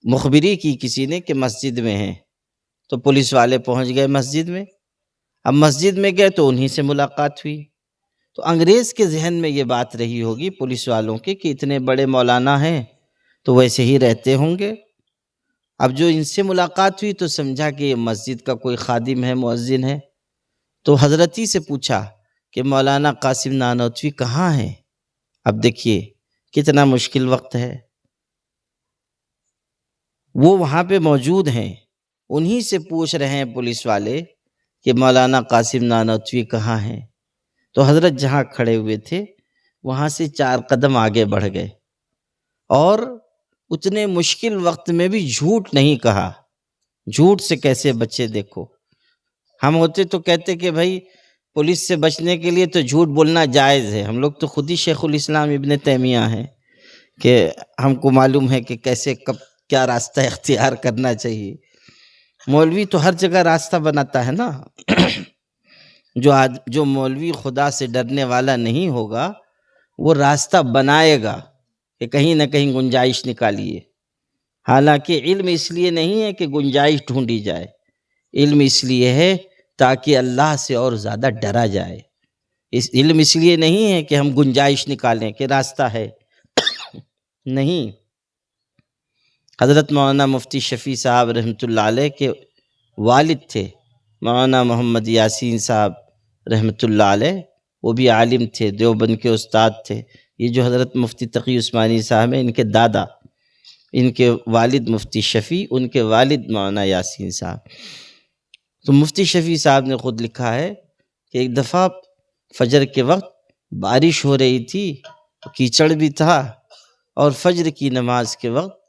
مخبری کی کسی نے کہ مسجد میں ہیں، تو پولیس والے پہنچ گئے مسجد میں۔ اب مسجد میں گئے تو انہی سے ملاقات ہوئی۔ تو انگریز کے ذہن میں یہ بات رہی ہوگی پولیس والوں کے کہ اتنے بڑے مولانا ہیں تو ویسے ہی رہتے ہوں گے۔ اب جو ان سے ملاقات ہوئی تو سمجھا کہ یہ مسجد کا کوئی خادم ہے، مؤذن ہے، تو حضرت ہی سے پوچھا کہ مولانا قاسم نانوتوی کہاں ہیں؟ اب دیکھیے کتنا مشکل وقت ہے، وہ وہاں پہ موجود ہیں، انہی سے پوچھ رہے ہیں پولیس والے کہ مولانا قاسم نانوتوی کہاں ہیں؟ تو حضرت جہاں کھڑے ہوئے تھے وہاں سے 4 قدم آگے بڑھ گئے، اور اتنے مشکل وقت میں بھی جھوٹ نہیں کہا۔ جھوٹ سے کیسے بچے دیکھو، ہم ہوتے تو کہتے کہ بھائی پولیس سے بچنے کے لیے تو جھوٹ بولنا جائز ہے، ہم لوگ تو خود ہی شیخ الاسلام ابن تیمیہ ہیں کہ ہم کو معلوم ہے کہ کیسے کب کیا راستہ اختیار کرنا چاہیے۔ مولوی تو ہر جگہ راستہ بناتا ہے نا۔ جو مولوی خدا سے ڈرنے والا نہیں ہوگا وہ راستہ بنائے گا، کہ کہیں نہ کہیں گنجائش نکالیے، حالانکہ علم اس لیے نہیں ہے کہ گنجائش ڈھونڈی جائے، علم اس لیے ہے تاکہ اللہ سے اور زیادہ ڈرا جائے۔ علم اس لیے نہیں ہے کہ ہم گنجائش نکالیں کہ راستہ ہے، نہیں۔ حضرت مولانا مفتی شفیع صاحب رحمۃ اللہ علیہ کے والد تھے مولانا محمد یاسین صاحب رحمۃ اللہ علیہ، وہ بھی عالم تھے، دیوبند کے استاد تھے۔ یہ جو حضرت مفتی تقی عثمانی صاحب ہیں، ان کے دادا، ان کے والد مفتی شفیع، ان کے والد مولانا یاسین صاحب۔ تو مفتی شفیع صاحب نے خود لکھا ہے کہ ایک دفعہ فجر کے وقت بارش ہو رہی تھی، کیچڑ بھی تھا، اور فجر کی نماز کے وقت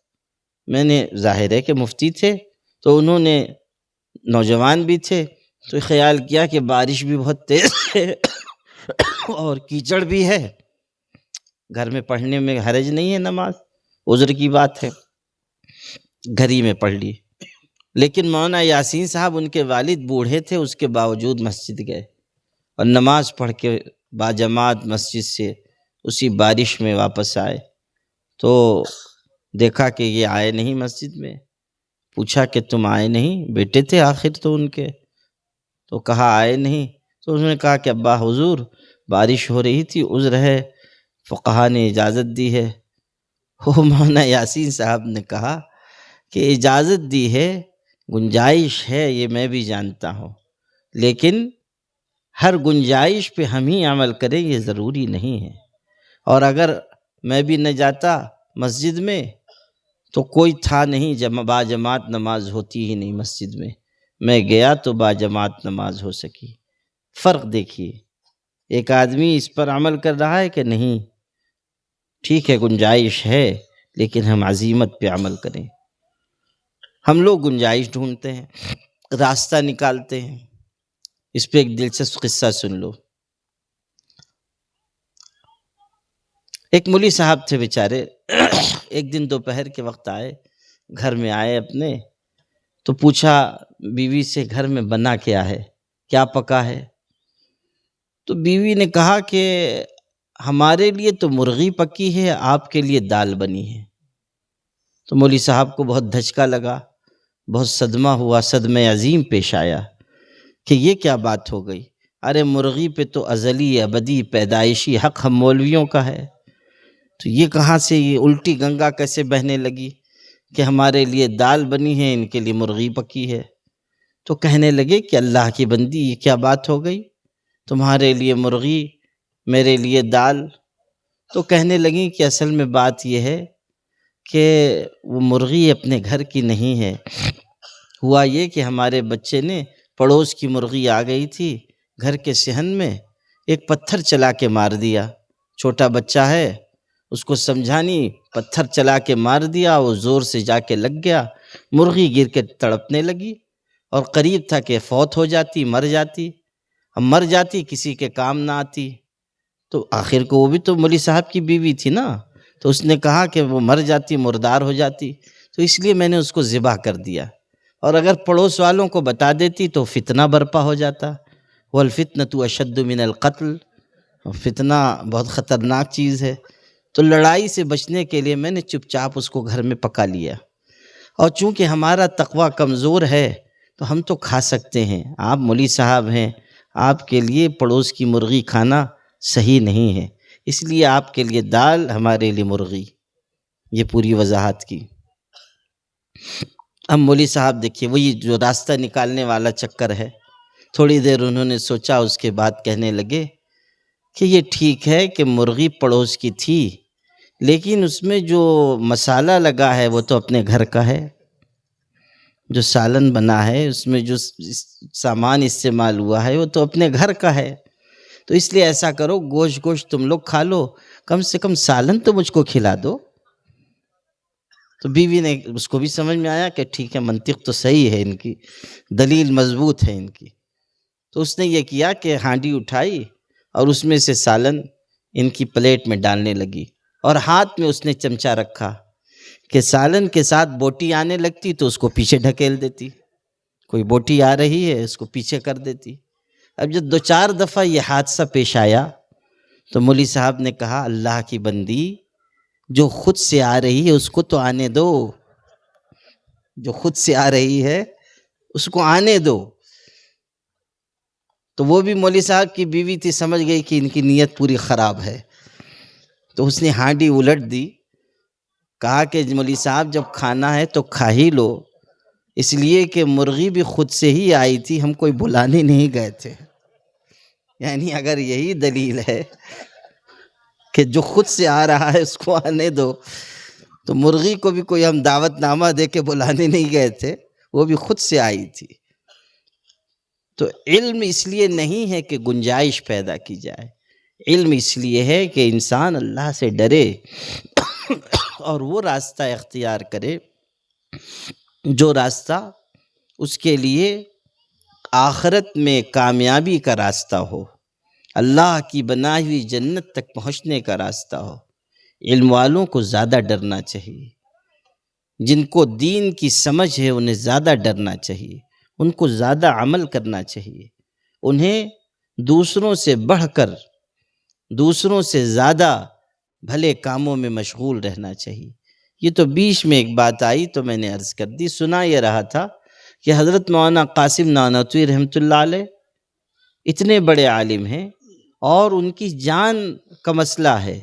میں نے، ظاہر ہے کہ مفتی تھے تو انہوں نے، نوجوان بھی تھے تو خیال کیا کہ بارش بھی بہت تیز ہے اور کیچڑ بھی ہے، گھر میں پڑھنے میں حرج نہیں ہے، نماز عذر کی بات ہے، گھر ہی میں پڑھ لی۔ لیکن مولانا یاسین صاحب، ان کے والد بوڑھے تھے، اس کے باوجود مسجد گئے اور نماز پڑھ کے باجماعت مسجد سے اسی بارش میں واپس آئے تو دیکھا کہ یہ آئے نہیں مسجد میں۔ پوچھا کہ تم آئے نہیں؟ بیٹے تھے آخر تو ان کے، تو کہا آئے نہیں۔ تو انہوں نے کہا کہ ابا حضور بارش ہو رہی تھی، عذر ہے، فقہا نے اجازت دی ہے۔ وہ مولانا یاسین صاحب نے کہا کہ اجازت دی ہے، گنجائش ہے، یہ میں بھی جانتا ہوں، لیکن ہر گنجائش پہ ہم ہی عمل کریں یہ ضروری نہیں ہے، اور اگر میں بھی نہ جاتا مسجد میں تو کوئی تھا نہیں، باجماعت نماز ہوتی ہی نہیں مسجد میں گیا تو باجماعت نماز ہو سکی۔ فرق دیکھیے، ایک آدمی اس پر عمل کر رہا ہے کہ نہیں، ٹھیک ہے گنجائش ہے، لیکن ہم عزیمت پہ عمل کریں۔ ہم لوگ گنجائش ڈھونڈتے ہیں، راستہ نکالتے ہیں۔ اس پہ ایک دلچسپ قصہ سن لو۔ ایک مولوی صاحب تھے بیچارے، ایک دن دوپہر کے وقت آئے، گھر میں آئے اپنے، تو پوچھا بیوی سے گھر میں بنا کیا ہے، کیا پکا ہے؟ تو بیوی نے کہا کہ ہمارے لیے تو مرغی پکی ہے، آپ کے لیے دال بنی ہے۔ تو مولوی صاحب کو بہت دھچکا لگا، بہت صدمہ ہوا، صدمہ عظیم پیش آیا کہ یہ کیا بات ہو گئی؟ ارے مرغی پہ تو ازلی ابدی پیدائشی حق ہم مولویوں کا ہے، تو یہ کہاں سے یہ الٹی گنگا کیسے بہنے لگی کہ ہمارے لیے دال بنی ہے، ان کے لیے مرغی پکی ہے؟ تو کہنے لگے کہ اللہ کی بندی یہ کیا بات ہو گئی، تمہارے لیے مرغی میرے لیے دال؟ تو کہنے لگیں کہ اصل میں بات یہ ہے کہ وہ مرغی اپنے گھر کی نہیں ہے، ہوا یہ کہ ہمارے بچے نے، پڑوس کی مرغی آ گئی تھی گھر کے صحن میں، ایک پتھر چلا کے مار دیا، چھوٹا بچہ ہے، اس کو سمجھانی، پتھر چلا کے مار دیا، وہ زور سے جا کے لگ گیا، مرغی گر کے تڑپنے لگی، اور قریب تھا کہ فوت ہو جاتی، مر جاتی، اب مر جاتی کسی کے کام نہ آتی۔ تو آخر کو وہ بھی تو مولوی صاحب کی بیوی تھی نا، تو اس نے کہا کہ وہ مر جاتی، مردار ہو جاتی، تو اس لیے میں نے اس کو ذبح کر دیا، اور اگر پڑوس والوں کو بتا دیتی تو فتنہ برپا ہو جاتا، والفتنۃ اشد من القتل، فتنہ بہت خطرناک چیز ہے۔ تو لڑائی سے بچنے کے لیے میں نے چپ چاپ اس کو گھر میں پکا لیا، اور چونکہ ہمارا تقوی کمزور ہے تو ہم تو کھا سکتے ہیں، آپ مولوی صاحب ہیں، آپ کے لیے پڑوس کی مرغی کھانا صحیح نہیں ہے، اس لیے آپ کے لیے دال، ہمارے لیے مرغی۔ یہ پوری وضاحت کی۔ اب مولوی صاحب دیکھیے، وہی جو راستہ نکالنے والا چکر ہے، تھوڑی دیر انہوں نے سوچا، اس کے بعد کہنے لگے کہ یہ ٹھیک ہے کہ مرغی پڑوس کی تھی، لیکن اس میں جو مسالہ لگا ہے وہ تو اپنے گھر کا ہے، جو سالن بنا ہے اس میں جو سامان استعمال ہوا ہے وہ تو اپنے گھر کا ہے، تو اس لیے ایسا کرو، گوشت تم لوگ کھا لو، کم سے کم سالن تو مجھ کو کھلا دو۔ تو بیوی نے، اس کو بھی سمجھ میں آیا کہ ٹھیک ہے، منطق تو صحیح ہے، ان کی دلیل مضبوط ہے ان کی، تو اس نے یہ کیا کہ ہانڈی اٹھائی اور اس میں سے سالن ان کی پلیٹ میں ڈالنے لگی، اور ہاتھ میں اس نے چمچہ رکھا کہ سالن کے ساتھ بوٹی آنے لگتی تو اس کو پیچھے ڈھکیل دیتی، کوئی بوٹی آ رہی ہے اس کو پیچھے کر دیتی۔ اب جب 2-4 دفعہ یہ حادثہ پیش آیا تو مولوی صاحب نے کہا، اللہ کی بندی، جو خود سے آ رہی ہے اس کو تو آنے دو، جو خود سے آ رہی ہے اس کو آنے دو۔ تو وہ بھی مولوی صاحب کی بیوی تھی، سمجھ گئی کہ ان کی نیت پوری خراب ہے، تو اس نے ہانڈی الٹ دی، کہا کہ مولوی صاحب جب کھانا ہے تو کھا ہی لو، اس لیے کہ مرغی بھی خود سے ہی آئی تھی، ہم کوئی بلانے نہیں گئے تھے۔ یعنی اگر یہی دلیل ہے کہ جو خود سے آ رہا ہے اس کو آنے دو، تو مرغی کو بھی کوئی ہم دعوت نامہ دے کے بلانے نہیں گئے تھے، وہ بھی خود سے آئی تھی۔ تو علم اس لیے نہیں ہے کہ گنجائش پیدا کی جائے، علم اس لیے ہے کہ انسان اللہ سے ڈرے اور وہ راستہ اختیار کرے جو راستہ اس کے لیے آخرت میں کامیابی کا راستہ ہو، اللہ کی بنائی ہوئی جنت تک پہنچنے کا راستہ ہو۔ علم والوں کو زیادہ ڈرنا چاہیے، جن کو دین کی سمجھ ہے انہیں زیادہ ڈرنا چاہیے، ان کو زیادہ عمل کرنا چاہیے، انہیں دوسروں سے بڑھ کر، دوسروں سے زیادہ بھلے کاموں میں مشغول رہنا چاہیے۔ یہ تو بیچ میں ایک بات آئی تو میں نے عرض کر دی، سنا یہ رہا تھا کہ حضرت مولانا قاسم نانوتوی رحمۃ اللہ علیہ اتنے بڑے عالم ہیں اور ان کی جان کا مسئلہ ہے،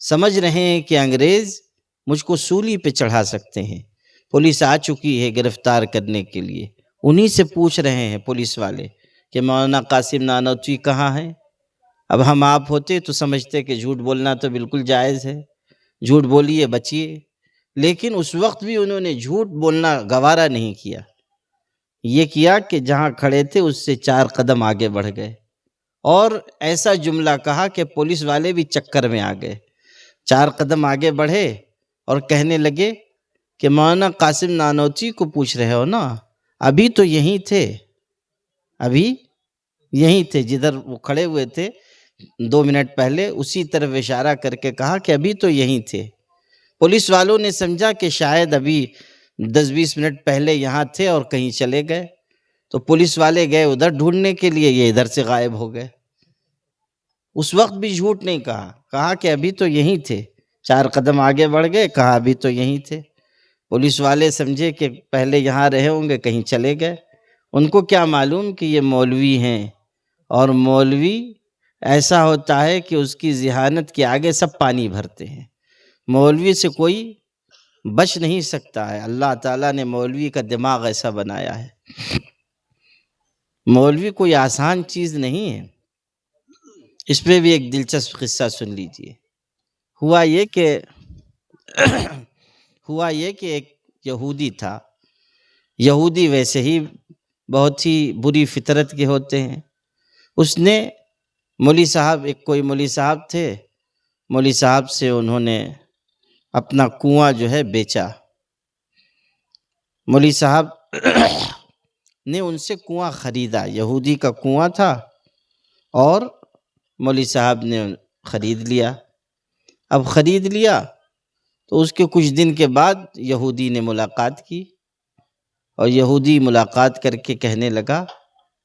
سمجھ رہے ہیں کہ انگریز مجھ کو سولی پہ چڑھا سکتے ہیں، پولیس آ چکی ہے گرفتار کرنے کے لیے، انہی سے پوچھ رہے ہیں پولیس والے کہ مولانا قاسم نانوتوی کہاں ہیں؟ اب ہم آپ ہوتے تو سمجھتے کہ جھوٹ بولنا تو بالکل جائز ہے، جھوٹ بولیے بچیے، لیکن اس وقت بھی انہوں نے جھوٹ بولنا گوارا نہیں کیا، یہ کیا کہ جہاں کھڑے تھے اس سے 4 قدم آگے بڑھ گئے اور ایسا جملہ کہا کہ پولیس والے بھی چکر میں آ گئے۔ 4 قدم آگے بڑھے اور کہنے لگے کہ مولانا قاسم نانوتوی کو پوچھ رہے ہو نا، ابھی تو یہیں تھے، ابھی یہیں تھے، جدھر وہ کھڑے ہوئے تھے 2 منٹ پہلے اسی طرف اشارہ کر کے کہا کہ ابھی تو یہیں تھے۔ پولیس والوں نے سمجھا کہ شاید ابھی 10-20 منٹ پہلے یہاں تھے اور کہیں چلے گئے، تو پولیس والے گئے ادھر ڈھونڈنے کے لیے، یہ ادھر سے غائب ہو گئے۔ اس وقت بھی جھوٹ نہیں کہا، کہا کہ ابھی تو یہیں تھے، 4 قدم آگے بڑھ گئے، کہا ابھی تو یہیں تھے۔ پولیس والے سمجھے کہ پہلے یہاں رہے ہوں گے، کہیں چلے گئے، ان کو کیا معلوم کہ یہ مولوی ہیں، اور مولوی ایسا ہوتا ہے کہ اس کی ذہانت کے آگے سب پانی بھرتے ہیں، مولوی سے کوئی بچ نہیں سکتا ہے، اللہ تعالیٰ نے مولوی کا دماغ ایسا بنایا ہے۔ مولوی کوئی آسان چیز نہیں ہے۔ اس پہ بھی ایک دلچسپ قصہ سن لیجئے۔ ہوا یہ کہ ایک یہودی تھا، یہودی ویسے ہی بہت ہی بری فطرت کے ہوتے ہیں، اس نے کوئی مولوی صاحب تھے، مولوی صاحب سے انہوں نے اپنا کنواں جو ہے بیچا، مولوی صاحب نے ان سے کنواں خریدا، یہودی کا کنواں تھا اور مولوی صاحب نے خرید لیا۔ اب خرید لیا تو اس کے کچھ دن کے بعد یہودی نے ملاقات کی، اور یہودی ملاقات کر کے کہنے لگا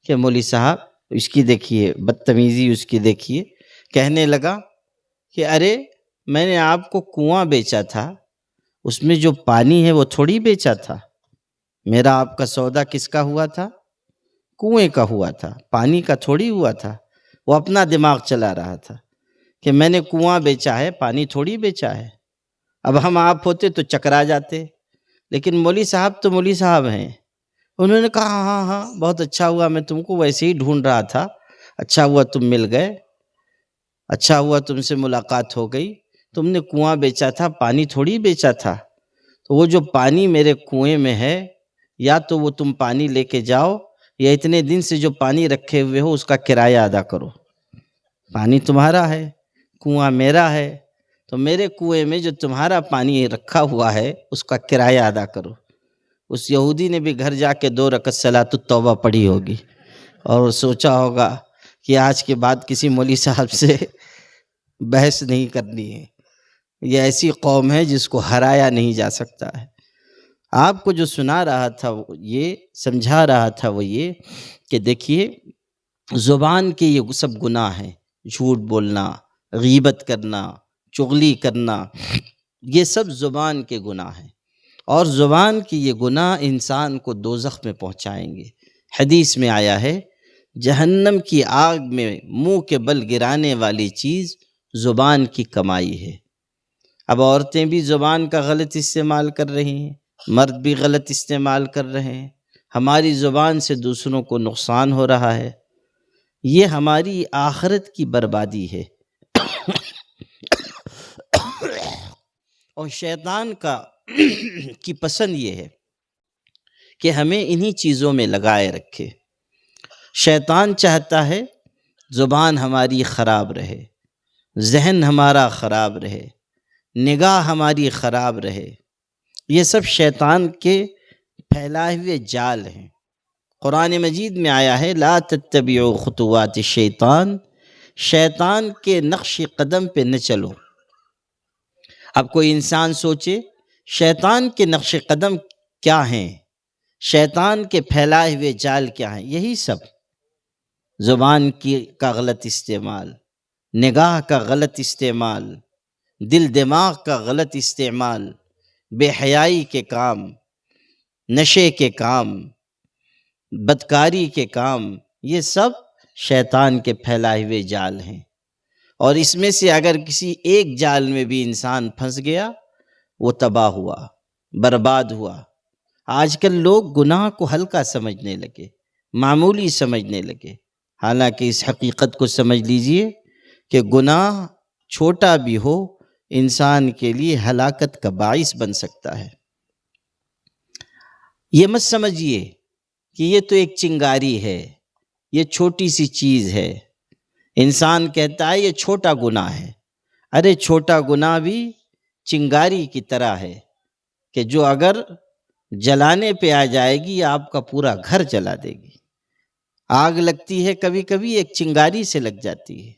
کہ مولوی صاحب، اس کی دیکھیے بدتمیزی، اس کی دیکھیے، کہنے لگا کہ ارے میں نے آپ کو کنواں بیچا تھا، اس میں جو پانی ہے وہ تھوڑی بیچا تھا، میرا آپ کا سودا کس کا ہوا تھا؟ کنویں کا ہوا تھا، پانی کا تھوڑی ہوا تھا۔ وہ اپنا دماغ چلا رہا تھا کہ میں نے کنواں بیچا ہے، پانی تھوڑی بیچا ہے۔ اب ہم آپ ہوتے تو چکرا جاتے، لیکن مولوی صاحب تو مولوی صاحب ہیں، انہوں نے کہا ہاں ہاں بہت اچھا ہوا، میں تم کو ویسے ہی ڈھونڈ رہا تھا، اچھا ہوا تم مل گئے، اچھا ہوا تم سے ملاقات ہو گئی، تم نے کنواں بیچا تھا، پانی تھوڑی بیچا تھا، تو وہ جو پانی میرے کنویں میں ہے، یا تو وہ تم پانی لے کے جاؤ، یا اتنے دن سے جو پانی رکھے ہوئے ہو اس کا کرایہ ادا کرو۔ پانی تمہارا ہے، کنواں میرا ہے، تو میرے کنویں میں جو تمہارا پانی رکھا ہوا ہے اس کا کرایہ ادا کرو۔ اس یہودی نے بھی گھر جا کے 2 رکعت صلاۃ التوبہ پڑھی ہوگی اور سوچا ہوگا کہ آج کے بعد کسی مولوی صاحب سے بحث نہیں کرنی ہے، یہ ایسی قوم ہے جس کو ہرایا نہیں جا سکتا ہے۔ آپ کو جو سنا رہا تھا یہ سمجھا رہا تھا وہ یہ کہ دیکھیے، زبان کے یہ سب گناہ ہیں، جھوٹ بولنا، غیبت کرنا، چغلی کرنا، یہ سب زبان کے گناہ ہیں، اور زبان کی یہ گناہ انسان کو دوزخ میں پہنچائیں گے۔ حدیث میں آیا ہے جہنم کی آگ میں منہ کے بل گرانے والی چیز زبان کی کمائی ہے۔ اب عورتیں بھی زبان کا غلط استعمال کر رہی ہیں، مرد بھی غلط استعمال کر رہے ہیں، ہماری زبان سے دوسروں کو نقصان ہو رہا ہے، یہ ہماری آخرت کی بربادی ہے۔ اور شیطان کی پسند یہ ہے کہ ہمیں انہی چیزوں میں لگائے رکھے۔ شیطان چاہتا ہے زبان ہماری خراب رہے، ذہن ہمارا خراب رہے، نگاہ ہماری خراب رہے۔ یہ سب شیطان کے پھیلائے ہوئے جال ہیں۔ قرآن مجید میں آیا ہے لا تتبعوا خطوات الشیطان، شیطان کے نقش قدم پہ نہ چلو۔ اب کوئی انسان سوچے شیطان کے نقش قدم کیا ہیں، شیطان کے پھیلائے ہوئے جال کیا ہیں؟ یہی سب، زبان کا غلط استعمال، نگاہ کا غلط استعمال، دل دماغ کا غلط استعمال، بے حیائی کے کام، نشے کے کام، بدکاری کے کام، یہ سب شیطان کے پھیلائے ہوئے جال ہیں۔ اور اس میں سے اگر کسی ایک جال میں بھی انسان پھنس گیا وہ تباہ ہوا، برباد ہوا۔ آج کل لوگ گناہ کو ہلکا سمجھنے لگے، معمولی سمجھنے لگے، حالانکہ اس حقیقت کو سمجھ لیجئے کہ گناہ چھوٹا بھی ہو انسان کے لیے ہلاکت کا باعث بن سکتا ہے۔ یہ مت سمجھیے کہ یہ تو ایک چنگاری ہے، یہ چھوٹی سی چیز ہے، انسان کہتا ہے یہ چھوٹا گناہ ہے۔ ارے چھوٹا گناہ بھی چنگاری کی طرح ہے کہ جو اگر جلانے پہ آ جائے گی آپ کا پورا گھر جلا دے گی۔ آگ لگتی ہے کبھی کبھی ایک چنگاری سے لگ جاتی ہے،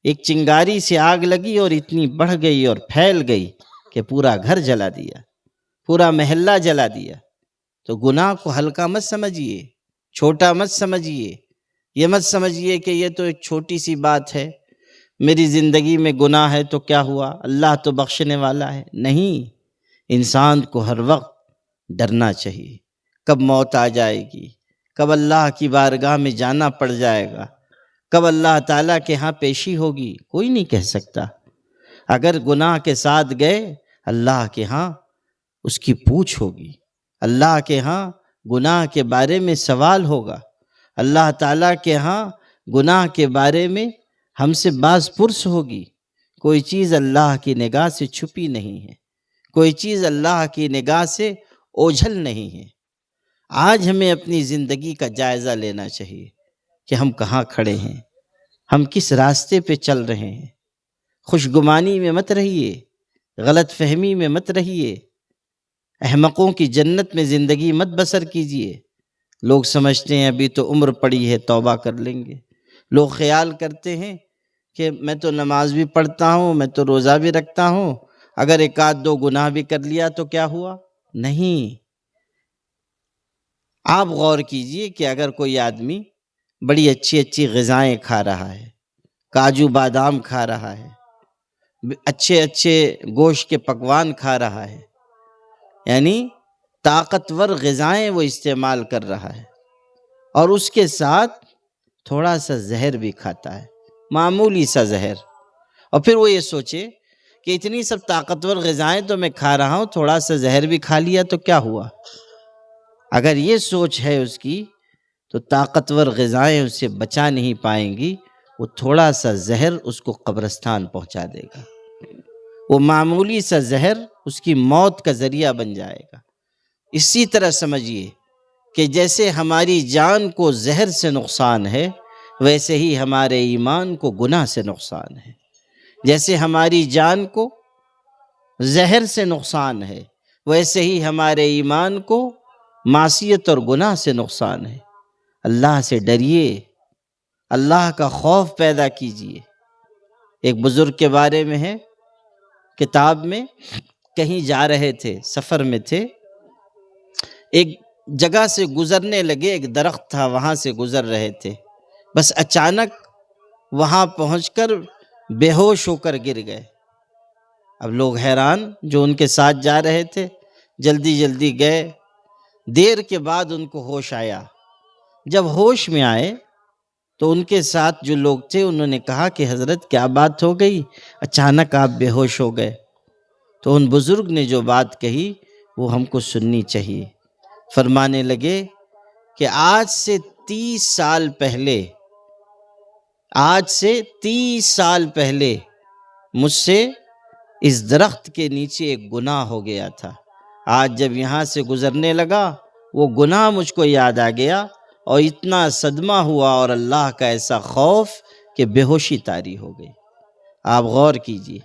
ایک چنگاری سے آگ لگی اور اتنی بڑھ گئی اور پھیل گئی کہ پورا گھر جلا دیا، پورا محلہ جلا دیا۔ تو گناہ کو ہلکا مت سمجھیے، چھوٹا مت سمجھیے، یہ مت سمجھیے کہ یہ تو ایک چھوٹی سی بات ہے، میری زندگی میں گناہ ہے تو کیا ہوا، اللہ تو بخشنے والا ہے۔ نہیں، انسان کو ہر وقت ڈرنا چاہیے، کب موت آ جائے گی، کب اللہ کی بارگاہ میں جانا پڑ جائے گا، کب اللہ تعالیٰ کے ہاں پیشی ہوگی، کوئی نہیں کہہ سکتا۔ اگر گناہ کے ساتھ گئے اللہ کے ہاں اس کی پوچھ ہوگی، اللہ کے ہاں گناہ کے بارے میں سوال ہوگا، اللہ تعالیٰ کے ہاں گناہ کے بارے میں ہم سے باز پرس ہوگی۔ کوئی چیز اللہ کی نگاہ سے چھپی نہیں ہے، کوئی چیز اللہ کی نگاہ سے اوجھل نہیں ہے۔ آج ہمیں اپنی زندگی کا جائزہ لینا چاہیے کہ ہم کہاں کھڑے ہیں، ہم کس راستے پہ چل رہے ہیں۔ خوش گمانی میں مت رہیے، غلط فہمی میں مت رہیے، احمقوں کی جنت میں زندگی مت بسر کیجیے۔ لوگ سمجھتے ہیں ابھی تو عمر پڑی ہے توبہ کر لیں گے، لوگ خیال کرتے ہیں کہ میں تو نماز بھی پڑھتا ہوں، میں تو روزہ بھی رکھتا ہوں، اگر ایک آدھ دو گناہ بھی کر لیا تو کیا ہوا۔ نہیں، آپ غور کیجئے کہ اگر کوئی آدمی بڑی اچھی اچھی غذائیں کھا رہا ہے، کاجو بادام کھا رہا ہے، اچھے اچھے گوشت کے پکوان کھا رہا ہے، یعنی طاقتور غذائیں وہ استعمال کر رہا ہے، اور اس کے ساتھ تھوڑا سا زہر بھی کھاتا ہے، معمولی سا زہر، اور پھر وہ یہ سوچے کہ اتنی سب طاقتور غذائیں تو میں کھا رہا ہوں، تھوڑا سا زہر بھی کھا لیا تو کیا ہوا۔ اگر یہ سوچ ہے اس کی تو طاقتور غذائیں اسے بچا نہیں پائیں گی، وہ تھوڑا سا زہر اس کو قبرستان پہنچا دے گا، وہ معمولی سا زہر اس کی موت کا ذریعہ بن جائے گا۔ اسی طرح سمجھیے کہ جیسے ہماری جان کو زہر سے نقصان ہے، ویسے ہی ہمارے ایمان کو گناہ سے نقصان ہے۔ جیسے ہماری جان کو زہر سے نقصان ہے، ویسے ہی ہمارے ایمان کو معصیت اور گناہ سے نقصان ہے۔ اللہ سے ڈریے، اللہ کا خوف پیدا کیجیے۔ ایک بزرگ کے بارے میں ہے، کتاب میں کہیں جا رہے تھے، سفر میں تھے، ایک جگہ سے گزرنے لگے، ایک درخت تھا وہاں سے گزر رہے تھے، بس اچانک وہاں پہنچ کر بے ہوش ہو کر گر گئے۔ اب لوگ حیران جو ان کے ساتھ جا رہے تھے، جلدی جلدی گئے۔ دیر کے بعد ان کو ہوش آیا۔ جب ہوش میں آئے تو ان کے ساتھ جو لوگ تھے انہوں نے کہا کہ حضرت کیا بات ہو گئی، اچانک آپ بے ہوش ہو گئے؟ تو ان بزرگ نے جو بات کہی وہ ہم کو سننی چاہیے۔ فرمانے لگے کہ آج سے 30 سال پہلے مجھ سے اس درخت کے نیچے ایک گناہ ہو گیا تھا۔ آج جب یہاں سے گزرنے لگا وہ گناہ مجھ کو یاد آ گیا اور اتنا صدمہ ہوا اور اللہ کا ایسا خوف کہ بے ہوشی طاری ہو گئی۔ آپ غور کیجئے،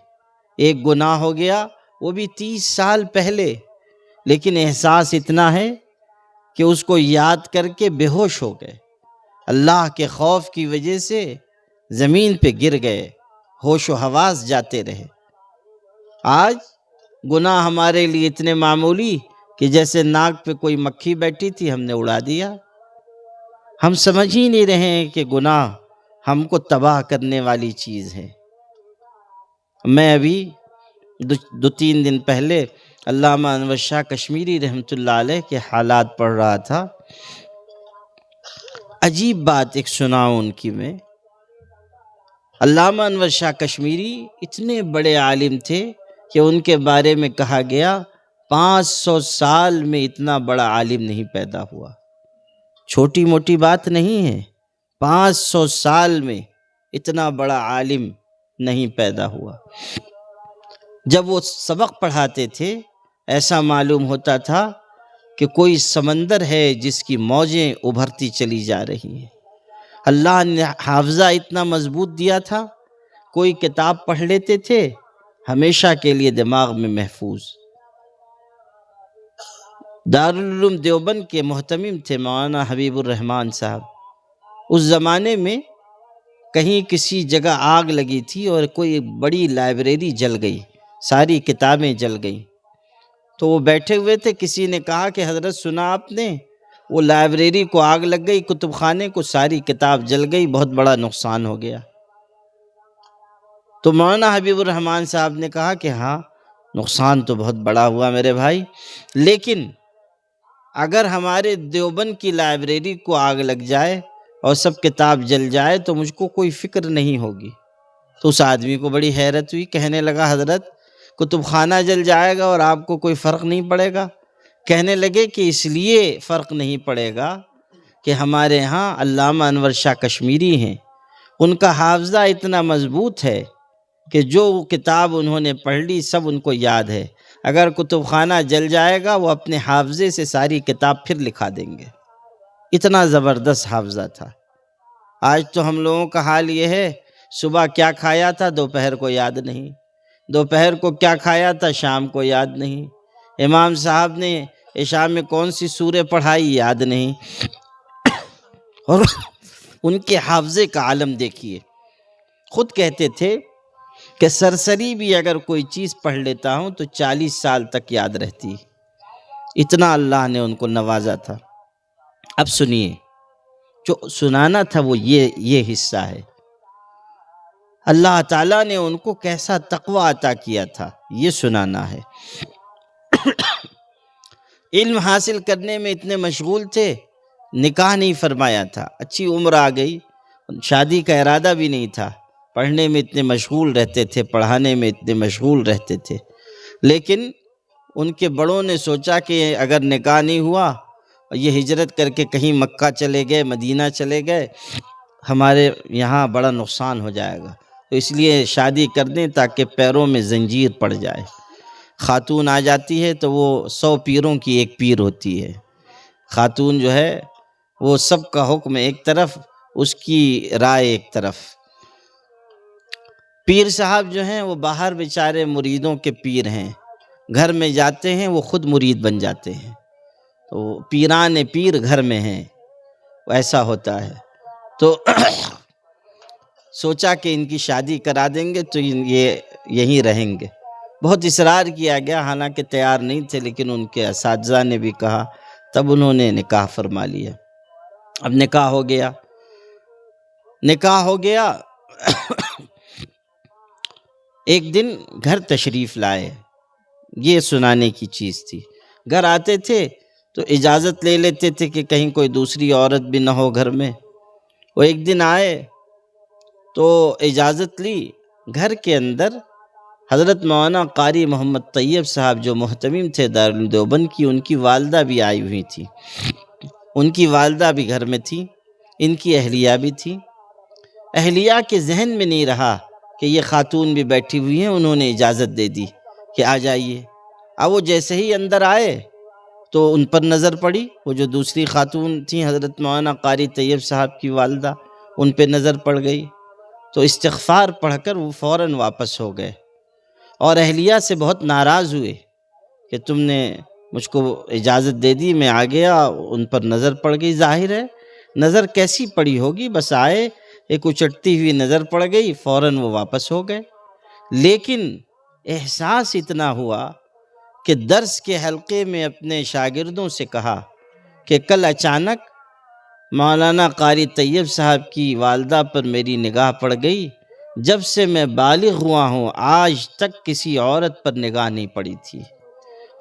ایک گناہ ہو گیا وہ بھی 30 سال پہلے، لیکن احساس اتنا ہے کہ اس کو یاد کر کے بے ہوش ہو گئے۔ اللہ کے خوف کی وجہ سے زمین پہ گر گئے، ہوش و حواس جاتے رہے۔ آج گناہ ہمارے لیے اتنے معمولی کہ جیسے ناک پہ کوئی مکھی بیٹھی تھی ہم نے اڑا دیا۔ ہم سمجھ ہی نہیں رہے ہیں کہ گناہ ہم کو تباہ کرنے والی چیز ہے۔ میں ابھی 2-3 دن پہلے علامہ انور شاہ کشمیری رحمۃ اللہ علیہ کے حالات پڑھ رہا تھا۔ عجیب بات ایک سناؤں ان کی میں۔ علامہ انور شاہ کشمیری اتنے بڑے عالم تھے کہ ان کے بارے میں کہا گیا 500 سال میں اتنا بڑا عالم نہیں پیدا ہوا۔ چھوٹی موٹی بات نہیں ہے، 500 سال میں اتنا بڑا عالم نہیں پیدا ہوا۔ جب وہ سبق پڑھاتے تھے ایسا معلوم ہوتا تھا کہ کوئی سمندر ہے جس کی موجیں ابھرتی چلی جا رہی ہیں۔ اللہ نے حافظہ اتنا مضبوط دیا تھا، کوئی کتاب پڑھ لیتے تھے ہمیشہ کے لیے دماغ میں محفوظ۔ دارالعلوم دیوبند کے محتمم تھے مولانا حبیب الرحمن صاحب۔ اس زمانے میں کہیں کسی جگہ آگ لگی تھی اور کوئی بڑی لائبریری جل گئی، ساری کتابیں جل گئیں۔ تو وہ بیٹھے ہوئے تھے، کسی نے کہا کہ حضرت سنا آپ نے وہ لائبریری کو آگ لگ گئی، کتب خانے کو ساری کتاب جل گئی، بہت بڑا نقصان ہو گیا۔ تو مولانا حبیب الرحمن صاحب نے کہا کہ ہاں نقصان تو بہت بڑا ہوا میرے بھائی، لیکن اگر ہمارے دیوبند کی لائبریری کو آگ لگ جائے اور سب کتاب جل جائے تو مجھ کو کوئی فکر نہیں ہوگی۔ تو اس آدمی کو بڑی حیرت ہوئی، کہنے لگا حضرت کتب خانہ جل جائے گا اور آپ کو کوئی فرق نہیں پڑے گا؟ کہنے لگے کہ اس لیے فرق نہیں پڑے گا کہ ہمارے ہاں علامہ انور شاہ کشمیری ہیں، ان کا حافظہ اتنا مضبوط ہے کہ جو کتاب انہوں نے پڑھ لی سب ان کو یاد ہے۔ اگر کتب خانہ جل جائے گا وہ اپنے حافظے سے ساری کتاب پھر لکھا دیں گے۔ اتنا زبردست حافظہ تھا۔ آج تو ہم لوگوں کا حال یہ ہے، صبح کیا کھایا تھا دوپہر کو یاد نہیں، دوپہر کو کیا کھایا تھا شام کو یاد نہیں، امام صاحب نے عشاء میں کون سی سورہ پڑھائی یاد نہیں۔ اور ان کے حافظے کا عالم دیکھیے، خود کہتے تھے کہ سرسری بھی اگر کوئی چیز پڑھ لیتا ہوں تو 40 سال تک یاد رہتی، اتنا اللہ نے ان کو نوازا تھا۔ اب سنیے، جو سنانا تھا وہ یہ حصہ ہے، اللہ تعالیٰ نے ان کو کیسا تقوی عطا کیا تھا یہ سنانا ہے۔ علم حاصل کرنے میں اتنے مشغول تھے، نکاح نہیں فرمایا تھا، اچھی عمر آ گئی، شادی کا ارادہ بھی نہیں تھا، پڑھنے میں اتنے مشغول رہتے تھے، پڑھانے میں اتنے مشغول رہتے تھے۔ لیکن ان کے بڑوں نے سوچا کہ اگر نکاح نہیں ہوا، یہ ہجرت کر کے کہیں مکہ چلے گئے، مدینہ چلے گئے، ہمارے یہاں بڑا نقصان ہو جائے گا، تو اس لیے شادی کر دیں تاکہ پیروں میں زنجیر پڑ جائے۔ خاتون آ جاتی ہے تو وہ 100 پیروں کی ایک پیر ہوتی ہے، خاتون جو ہے وہ سب کا حکم ایک طرف، اس کی رائے ایک طرف۔ پیر صاحب جو ہیں وہ باہر بیچارے مریدوں کے پیر ہیں، گھر میں جاتے ہیں وہ خود مرید بن جاتے ہیں، تو پیران پیر گھر میں ہیں، ایسا ہوتا ہے۔ تو سوچا کہ ان کی شادی کرا دیں گے تو یہ یہیں رہیں گے۔ بہت اصرار کیا گیا، حالانکہ تیار نہیں تھے، لیکن ان کے اساتذہ نے بھی کہا، تب انہوں نے نکاح فرما لیا۔ اب نکاح ہو گیا، ایک دن گھر تشریف لائے، یہ سنانے کی چیز تھی۔ گھر آتے تھے تو اجازت لے لیتے تھے کہ کہیں کوئی دوسری عورت بھی نہ ہو گھر میں۔ وہ ایک دن آئے تو اجازت لی، گھر کے اندر حضرت مولانا قاری محمد طیب صاحب جو محتمم تھے دارالدیوبند کی، ان کی والدہ بھی آئی ہوئی تھی، ان کی والدہ بھی گھر میں تھی، ان کی اہلیہ بھی تھی۔ اہلیہ کے ذہن میں نہیں رہا کہ یہ خاتون بھی بیٹھی ہوئی ہیں، انہوں نے اجازت دے دی کہ آ جائیے۔ اب وہ جیسے ہی اندر آئے تو ان پر نظر پڑی، وہ جو دوسری خاتون تھیں حضرت مولانا قاری طیب صاحب کی والدہ، ان پہ نظر پڑ گئی تو استغفار پڑھ کر وہ فوراً واپس ہو گئے، اور اہلیہ سے بہت ناراض ہوئے کہ تم نے مجھ کو اجازت دے دی، میں آ گیا، ان پر نظر پڑ گئی۔ ظاہر ہے نظر کیسی پڑی ہوگی، بس آئے، ایک اچٹتی ہوئی نظر پڑ گئی، فوراً وہ واپس ہو گئے۔ لیکن احساس اتنا ہوا کہ درس کے حلقے میں اپنے شاگردوں سے کہا کہ کل اچانک مولانا قاری طیب صاحب کی والدہ پر میری نگاہ پڑ گئی، جب سے میں بالغ ہوا ہوں آج تک کسی عورت پر نگاہ نہیں پڑی تھی،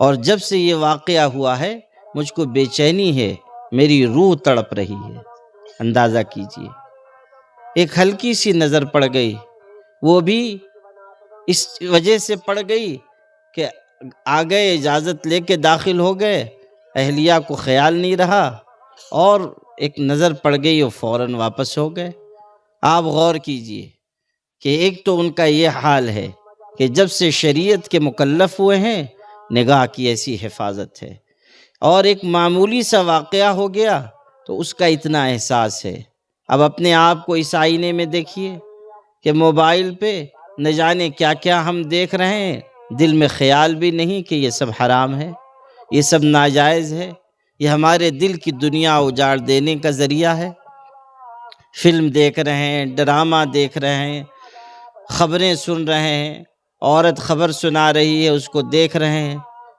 اور جب سے یہ واقعہ ہوا ہے مجھ کو بے چینی ہے، میری روح تڑپ رہی ہے۔ اندازہ کیجیے، ایک ہلکی سی نظر پڑ گئی، وہ بھی اس وجہ سے پڑ گئی کہ آ گئے، اجازت لے کے داخل ہو گئے، اہلیہ کو خیال نہیں رہا اور ایک نظر پڑ گئی اور فوراً واپس ہو گئے۔ آپ غور کیجئے کہ ایک تو ان کا یہ حال ہے کہ جب سے شریعت کے مکلف ہوئے ہیں نگاہ کی ایسی حفاظت ہے، اور ایک معمولی سا واقعہ ہو گیا تو اس کا اتنا احساس ہے۔ اب اپنے آپ کو اس آئینے میں دیکھیے کہ موبائل پہ نہ جانے کیا کیا ہم دیکھ رہے ہیں، دل میں خیال بھی نہیں کہ یہ سب حرام ہے، یہ سب ناجائز ہے، یہ ہمارے دل کی دنیا اجاڑ دینے کا ذریعہ ہے۔ فلم دیکھ رہے ہیں، ڈرامہ دیکھ رہے ہیں، خبریں سن رہے ہیں، عورت خبر سنا رہی ہے اس کو دیکھ رہے ہیں،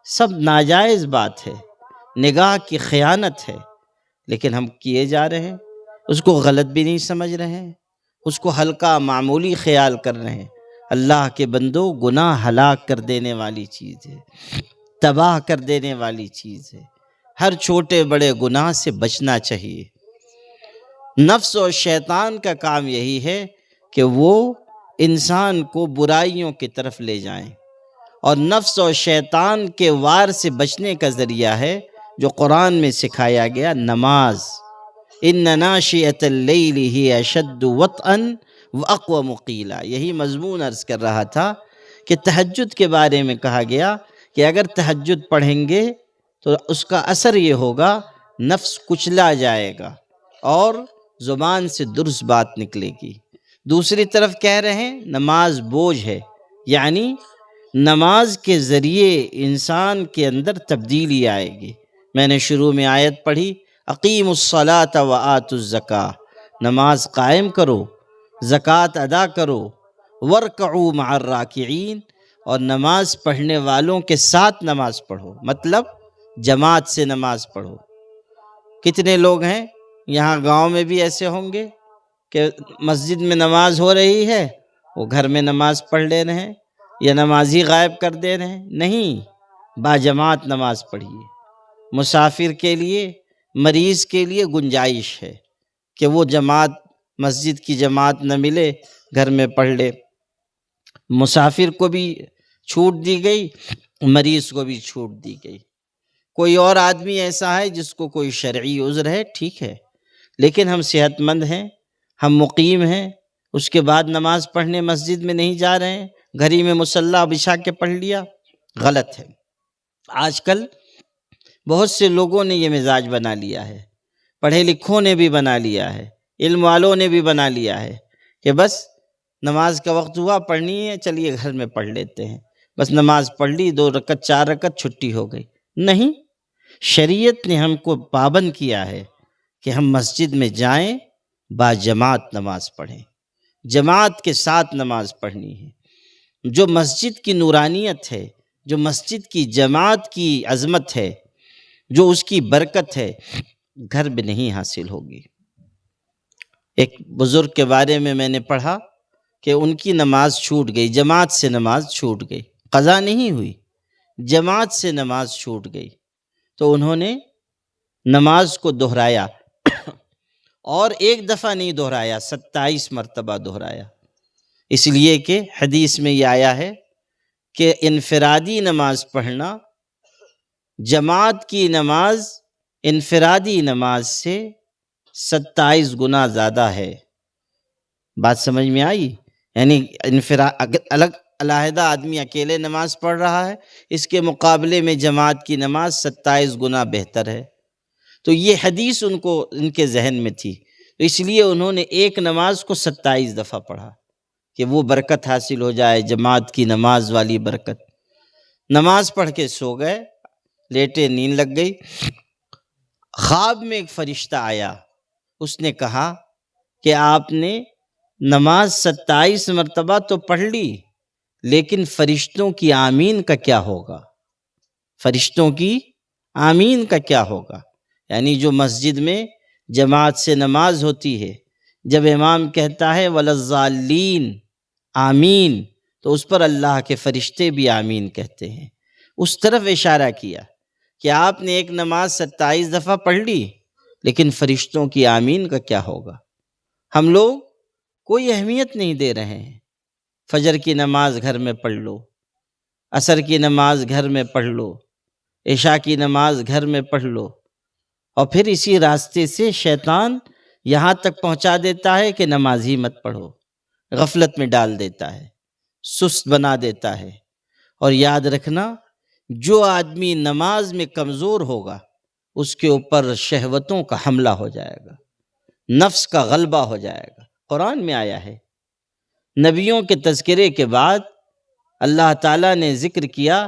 سب ناجائز بات ہے، نگاہ کی خیانت ہے، لیکن ہم کیے جا رہے ہیں، اس کو غلط بھی نہیں سمجھ رہے ہیں، اس کو ہلکا معمولی خیال کر رہے ہیں۔ اللہ کے بندو، گناہ ہلاک کر دینے والی چیز ہے، تباہ کر دینے والی چیز ہے، ہر چھوٹے بڑے گناہ سے بچنا چاہیے۔ نفس اور شیطان کا کام یہی ہے کہ وہ انسان کو برائیوں کی طرف لے جائیں، اور نفس اور شیطان کے وار سے بچنے کا ذریعہ ہے جو قرآن میں سکھایا گیا، نماز۔ ان ناشئۃ اللیل ہی اشد وطئا واقوم قیلا، یہی مضمون عرض کر رہا تھا کہ تہجد کے بارے میں کہا گیا کہ اگر تہجد پڑھیں گے تو اس کا اثر یہ ہوگا، نفس کچلا جائے گا اور زبان سے درست بات نکلے گی۔ دوسری طرف کہہ رہے ہیں نماز بوجھ ہے، یعنی نماز کے ذریعے انسان کے اندر تبدیلی آئے گی۔ میں نے شروع میں آیت پڑھی، اقیموا الصلاۃ وآتوا الزکاۃ، نماز قائم کرو، زکوٰۃ ادا کرو، وارکعوا مع الراکعین، اور نماز پڑھنے والوں کے ساتھ نماز پڑھو، مطلب جماعت سے نماز پڑھو۔ کتنے لوگ ہیں یہاں گاؤں میں بھی ایسے ہوں گے کہ مسجد میں نماز ہو رہی ہے، وہ گھر میں نماز پڑھ لے رہے ہیں یا نمازی غائب کر دے رہے ہیں؟ نہیں، باجماعت نماز پڑھیے۔ مسافر کے لیے، مریض کے لیے گنجائش ہے کہ وہ جماعت، مسجد کی جماعت نہ ملے، گھر میں پڑھ لے۔ مسافر کو بھی چھوٹ دی گئی، مریض کو بھی چھوٹ دی گئی۔ کوئی اور آدمی ایسا ہے جس کو کوئی شرعی عذر ہے، ٹھیک ہے، لیکن ہم صحت مند ہیں، ہم مقیم ہیں، اس کے بعد نماز پڑھنے مسجد میں نہیں جا رہے ہیں، گھر ہی میں مصلی بچھا کے پڑھ لیا، غلط ہے۔ آج کل بہت سے لوگوں نے یہ مزاج بنا لیا ہے، پڑھے لکھوں نے بھی بنا لیا ہے، علم والوں نے بھی بنا لیا ہے کہ بس نماز کا وقت ہوا، پڑھنی ہے، چلیے گھر میں پڑھ لیتے ہیں، بس نماز پڑھ لی، 2 رکعت 4 رکعت، چھٹی ہو گئی۔ نہیں، شریعت نے ہم کو پابند کیا ہے کہ ہم مسجد میں جائیں، باجماعت نماز پڑھیں، جماعت کے ساتھ نماز پڑھنی ہے۔ جو مسجد کی نورانیت ہے، جو مسجد کی جماعت کی عظمت ہے، جو اس کی برکت ہے، گھر میں نہیں حاصل ہوگی۔ ایک بزرگ کے بارے میں نے پڑھا کہ ان کی نماز چھوٹ گئی، جماعت سے نماز چھوٹ گئی، قضا نہیں ہوئی، جماعت سے نماز چھوٹ گئی، تو انہوں نے نماز کو دہرایا اور ایک دفعہ نہیں دہرایا، 27 مرتبہ دہرایا، اس لیے کہ حدیث میں یہ آیا ہے کہ انفرادی نماز پڑھنا جماعت کی نماز انفرادی نماز سے 27 گنا زیادہ ہے۔ بات سمجھ میں آئی؟ یعنی الگ علیحدہ آدمی اکیلے نماز پڑھ رہا ہے، اس کے مقابلے میں جماعت کی نماز 27 گنا بہتر ہے۔ تو یہ حدیث ان کے ذہن میں تھی، تو اس لیے انہوں نے ایک نماز کو 27 دفعہ پڑھا کہ وہ برکت حاصل ہو جائے، جماعت کی نماز والی برکت۔ نماز پڑھ کے سو گئے، لیٹے، نیند لگ گئی۔ خواب میں ایک فرشتہ آیا، اس نے کہا کہ آپ نے نماز 27 مرتبہ تو پڑھ لی، لیکن فرشتوں کی آمین کا کیا ہوگا؟ فرشتوں کی آمین کا کیا ہوگا؟ یعنی جو مسجد میں جماعت سے نماز ہوتی ہے، جب امام کہتا ہے وَلَلضَّالِّينَ آمین، تو اس پر اللہ کے فرشتے بھی آمین کہتے ہیں۔ اس طرف اشارہ کیا کہ آپ نے ایک نماز 27 دفعہ پڑھ لی، لیکن فرشتوں کی آمین کا کیا ہوگا؟ ہم لوگ کوئی اہمیت نہیں دے رہے ہیں۔ فجر کی نماز گھر میں پڑھ لو، عصر کی نماز گھر میں پڑھ لو، عشاء کی نماز گھر میں پڑھ لو، اور پھر اسی راستے سے شیطان یہاں تک پہنچا دیتا ہے کہ نماز ہی مت پڑھو، غفلت میں ڈال دیتا ہے، سست بنا دیتا ہے۔ اور یاد رکھنا، جو آدمی نماز میں کمزور ہوگا اس کے اوپر شہوتوں کا حملہ ہو جائے گا، نفس کا غلبہ ہو جائے گا۔ قرآن میں آیا ہے، نبیوں کے تذکرے کے بعد اللہ تعالیٰ نے ذکر کیا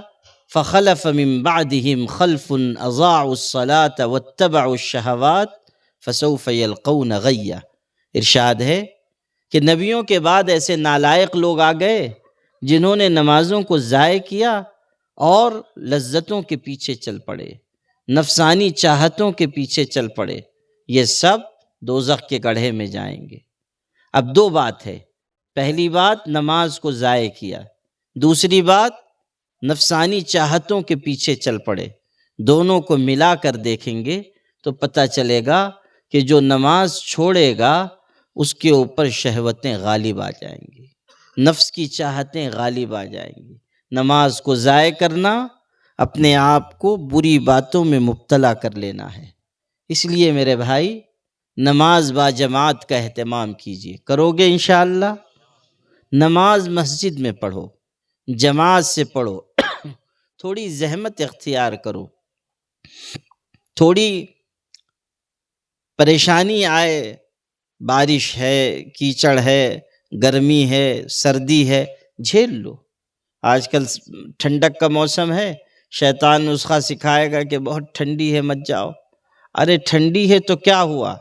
فَخَلَفَ مِن بَعْدِهِمْ خَلْفٌ أَضَاعُوا الصَّلَاةَ وَاتَّبَعُوا الشَّهَوَاتِ فَسَوْفَ يَلْقَوْنَ غَيًّا۔ ارشاد ہے کہ نبیوں کے بعد ایسے نالائق لوگ آ گئے جنہوں نے نمازوں کو ضائع کیا اور لذتوں کے پیچھے چل پڑے، نفسانی چاہتوں کے پیچھے چل پڑے، یہ سب دوزخ کے گڑھے میں جائیں گے۔ اب دو بات ہے، پہلی بات نماز کو ضائع کیا، دوسری بات نفسانی چاہتوں کے پیچھے چل پڑے۔ دونوں کو ملا کر دیکھیں گے تو پتہ چلے گا کہ جو نماز چھوڑے گا اس کے اوپر شہوتیں غالب آ جائیں گی، نفس کی چاہتیں غالب آ جائیں گی۔ نماز کو ضائع کرنا اپنے آپ کو بری باتوں میں مبتلا کر لینا ہے۔ اس لیے میرے بھائی، نماز با جماعت کا اہتمام کیجیے، کرو گے انشاءاللہ؟ نماز مسجد میں پڑھو، جماعت سے پڑھو، تھوڑی زحمت اختیار کرو، تھوڑی پریشانی آئے، بارش ہے، کیچڑ ہے، گرمی ہے، سردی ہے، جھیل لو۔ آج کل ٹھنڈک کا موسم ہے، شیطان نسخہ سکھائے گا کہ بہت ٹھنڈی ہے مت جاؤ۔ ارے ٹھنڈی ہے تو کیا ہوا،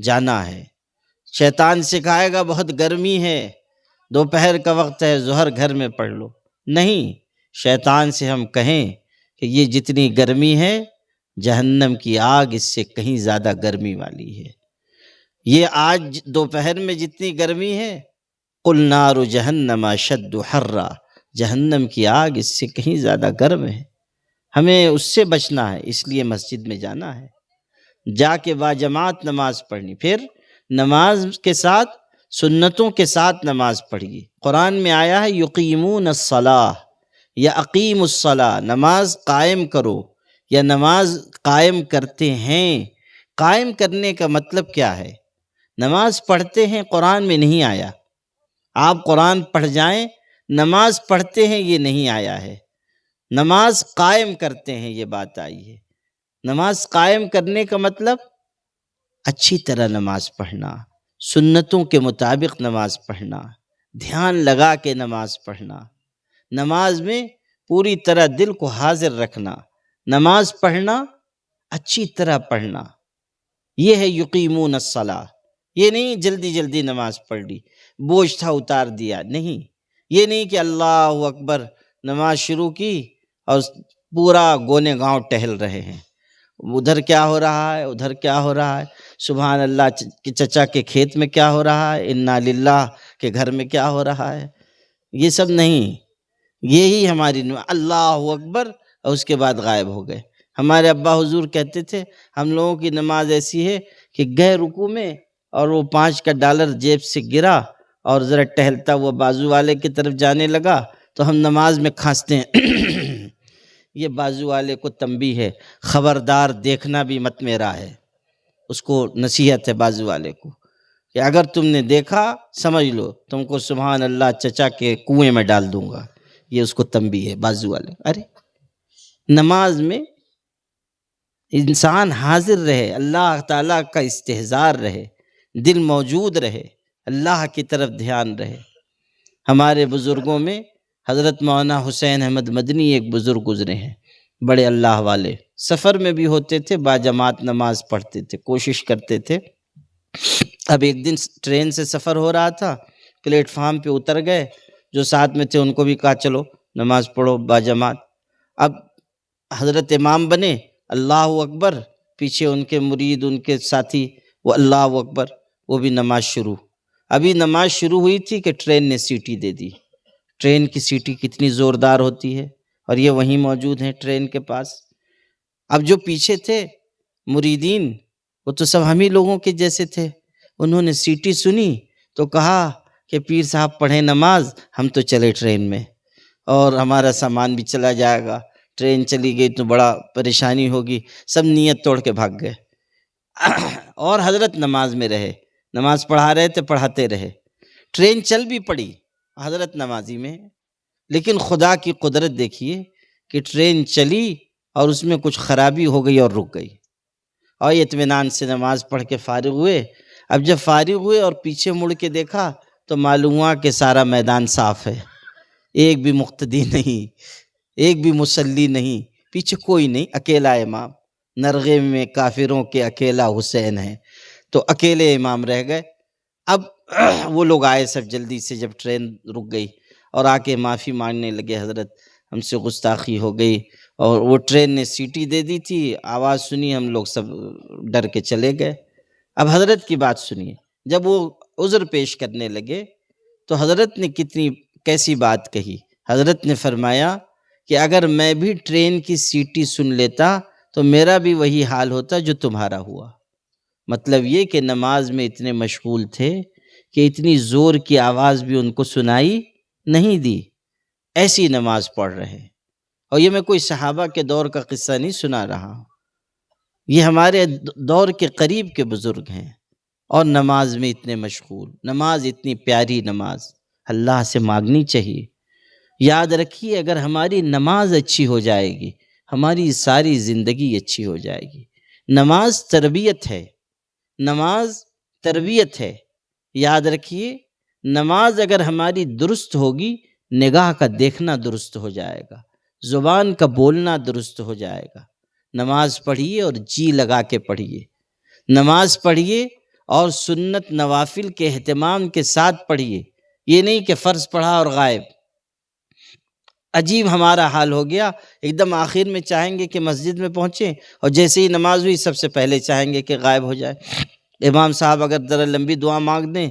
جانا ہے۔ شیطان سکھائے گا بہت گرمی ہے، دوپہر کا وقت ہے، ظہر گھر میں پڑھ لو۔ نہیں، شیطان سے ہم کہیں کہ یہ جتنی گرمی ہے جہنم کی آگ اس سے کہیں زیادہ گرمی والی ہے۔ یہ آج دوپہر میں جتنی گرمی ہے، قُلْ نَارُ جَهَنَّمَ أَشَدُّ حَرًّا، جہنم کی آگ اس سے کہیں زیادہ گرم ہے۔ ہمیں اس سے بچنا ہے، اس لیے مسجد میں جانا ہے، جا کے باجماعت نماز پڑھنی۔ پھر نماز کے ساتھ سنتوں کے ساتھ نماز پڑھیے۔ قرآن میں آیا ہے یقیمون الصلاۃ یا اقیم الصلاۃ، نماز قائم کرو یا نماز قائم کرتے ہیں۔ قائم کرنے کا مطلب کیا ہے؟ نماز پڑھتے ہیں قرآن میں نہیں آیا، آپ قرآن پڑھ جائیں، نماز پڑھتے ہیں یہ نہیں آیا ہے، نماز قائم کرتے ہیں یہ بات آئی ہے۔ نماز قائم کرنے کا مطلب اچھی طرح نماز پڑھنا، سنتوں کے مطابق نماز پڑھنا، دھیان لگا کے نماز پڑھنا، نماز میں پوری طرح دل کو حاضر رکھنا، نماز پڑھنا اچھی طرح پڑھنا، یہ ہے یقیمون الصلاۃ۔ یہ نہیں جلدی جلدی نماز پڑھ لی، بوجھ تھا اتار دیا، نہیں۔ یہ نہیں کہ اللہ اکبر نماز شروع کی اور پورا گونے گاؤں ٹہل رہے ہیں، ادھر کیا ہو رہا ہے، ادھر کیا ہو رہا ہے۔ سبحان اللہ کہ چچا کے کھیت میں کیا ہو رہا ہے، انا للہ کے گھر میں کیا ہو رہا ہے، یہ سب نہیں، یہی ہماری اللہ اکبر اور اس کے بعد غائب ہو گئے۔ ہمارے ابا حضور کہتے تھے ہم لوگوں کی نماز ایسی ہے کہ گئے رکوع میں اور وہ 5 کا ڈالر جیب سے گرا اور ذرا ٹہلتا ہوا بازو والے کی طرف جانے لگا تو ہم نماز میں کھانستے ہیں یہ بازو والے کو تنبیہ ہے، خبردار دیکھنا بھی مت میرا ہے، اس کو نصیحت ہے بازو والے کو کہ اگر تم نے دیکھا سمجھ لو تم کو سبحان اللہ چچا کے کنویں میں ڈال دوں گا، یہ اس کو تنبیہ ہے بازو والے۔ ارے نماز میں انسان حاضر رہے، اللہ تعالیٰ کا استحضار رہے، دل موجود رہے، اللہ کی طرف دھیان رہے۔ ہمارے بزرگوں میں حضرت مولانا حسین احمد مدنی ایک بزرگ گزرے ہیں، بڑے اللہ والے، سفر میں بھی ہوتے تھے، باجماعت نماز پڑھتے تھے، کوشش کرتے تھے۔ اب ایک دن ٹرین سے سفر ہو رہا تھا، پلیٹ فارم پہ اتر گئے، جو ساتھ میں تھے ان کو بھی کہا چلو نماز پڑھو باجماعت۔ اب حضرت امام بنے، اللہ اکبر، پیچھے ان کے مرید ان کے ساتھی وہ اللہ اکبر، وہ بھی نماز شروع۔ ابھی نماز شروع ہوئی تھی کہ ٹرین نے سیٹی دے دی۔ ٹرین کی سیٹی کتنی زوردار ہوتی ہے، اور یہ وہیں موجود ہیں ٹرین کے پاس۔ اب جو پیچھے تھے مریدین وہ تو سب ہم ہی لوگوں کے جیسے تھے، انہوں نے سیٹی سنی تو کہا کہ پیر صاحب پڑھیں نماز، ہم تو چلے ٹرین میں اور ہمارا سامان بھی چلا جائے گا، ٹرین چلی گئی تو بڑا پریشانی ہوگی، سب نیت توڑ کے بھاگ گئے اور حضرت نماز میں رہے، نماز پڑھا رہے تھے، پڑھاتے رہے۔ ٹرین چل بھی پڑی، حضرت نمازی میں، لیکن خدا کی قدرت دیکھیے کہ ٹرین چلی اور اس میں کچھ خرابی ہو گئی اور رک گئی، اور اطمینان سے نماز پڑھ کے فارغ ہوئے۔ اب جب فارغ ہوئے اور پیچھے مڑ کے دیکھا تو معلوم ہوا کہ سارا میدان صاف ہے، ایک بھی مقتدی نہیں، ایک بھی مصلی نہیں، پیچھے کوئی نہیں، اکیلا امام، نرغے میں کافروں کے اکیلا حسین ہے، تو اکیلے امام رہ گئے۔ اب وہ لوگ آئے سب جلدی سے جب ٹرین رک گئی، اور آ کے معافی مانگنے لگے، حضرت ہم سے گستاخی ہو گئی، اور وہ ٹرین نے سیٹی دے دی تھی، آواز سنی، ہم لوگ سب ڈر کے چلے گئے۔ اب حضرت کی بات سنیے، جب وہ عذر پیش کرنے لگے تو حضرت نے کیسی بات کہی۔ حضرت نے فرمایا کہ اگر میں بھی ٹرین کی سیٹی سن لیتا تو میرا بھی وہی حال ہوتا جو تمہارا ہوا۔ مطلب یہ کہ نماز میں اتنے مشغول تھے کہ اتنی زور کی آواز بھی ان کو سنائی نہیں دی، ایسی نماز پڑھ رہے۔ اور یہ میں کوئی صحابہ کے دور کا قصہ نہیں سنا رہا ہوں، یہ ہمارے دور کے قریب کے بزرگ ہیں، اور نماز میں اتنے مشغول۔ نماز اتنی پیاری نماز، اللہ سے مانگنی چاہیے۔ یاد رکھیے اگر ہماری نماز اچھی ہو جائے گی ہماری ساری زندگی اچھی ہو جائے گی۔ نماز تربیت ہے، نماز تربیت ہے۔ یاد رکھیے نماز اگر ہماری درست ہوگی، نگاہ کا دیکھنا درست ہو جائے گا، زبان کا بولنا درست ہو جائے گا۔ نماز پڑھیے اور جی لگا کے پڑھیے، نماز پڑھیے اور سنت نوافل کے اہتمام کے ساتھ پڑھیے، یہ نہیں کہ فرض پڑھا اور غائب۔ عجیب ہمارا حال ہو گیا، ایک دم آخر میں چاہیں گے کہ مسجد میں پہنچیں، اور جیسے ہی نماز ہوئی سب سے پہلے چاہیں گے کہ غائب ہو جائے۔ امام صاحب اگر ذرا لمبی دعا مانگ دیں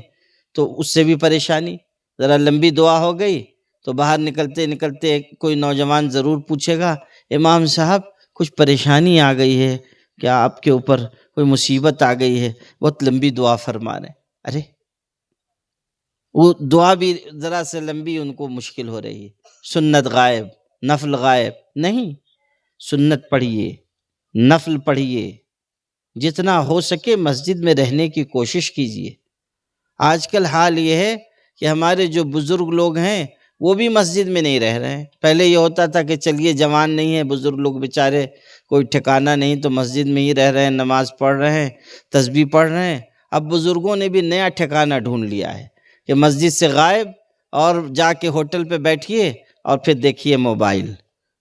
تو اس سے بھی پریشانی، ذرا لمبی دعا ہو گئی تو باہر نکلتے نکلتے کوئی نوجوان ضرور پوچھے گا امام صاحب کچھ پریشانی آ گئی ہے کیا، آپ کے اوپر کوئی مصیبت آ گئی ہے، بہت لمبی دعا فرما رہے ہیں۔ ارے وہ دعا بھی ذرا سے لمبی ان کو مشکل ہو رہی ہے، سنت غائب، نفل غائب نہیں۔ سنت پڑھیے، نفل پڑھیے، جتنا ہو سکے مسجد میں رہنے کی کوشش کیجیے۔ آج کل حال یہ ہے کہ ہمارے جو بزرگ لوگ ہیں وہ بھی مسجد میں نہیں رہ رہے ہیں۔ پہلے یہ ہوتا تھا کہ چلیے جوان نہیں ہے، بزرگ لوگ بیچارے کوئی ٹھکانہ نہیں تو مسجد میں ہی رہ رہے ہیں، نماز پڑھ رہے ہیں، تسبیح پڑھ رہے ہیں۔ اب بزرگوں نے بھی نیا ٹھکانہ ڈھونڈ لیا ہے کہ مسجد سے غائب، اور جا کے ہوٹل پہ بیٹھیے اور پھر دیکھیے موبائل،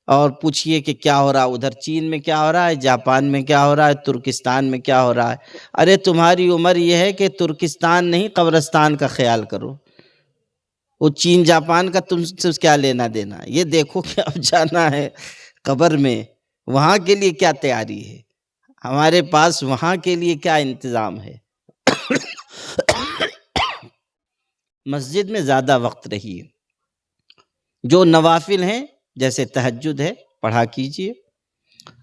اور پوچھئے کہ کیا ہو رہا ہے ادھر، چین میں کیا ہو رہا ہے، جاپان میں کیا ہو رہا ہے، ترکستان میں کیا ہو رہا ہے۔ ارے تمہاری عمر یہ ہے کہ ترکستان نہیں قبرستان کا خیال کرو، وہ چین جاپان کا تم سے کیا لینا دینا، یہ دیکھو کہ اب جانا ہے قبر میں، وہاں کے لیے کیا تیاری ہے۔ ہمارے پاس وہاں کے لیے کیا انتظام ہے؟ مسجد میں زیادہ وقت رہیے، جو نوافل ہیں جیسے تہجد ہے پڑھا کیجئے،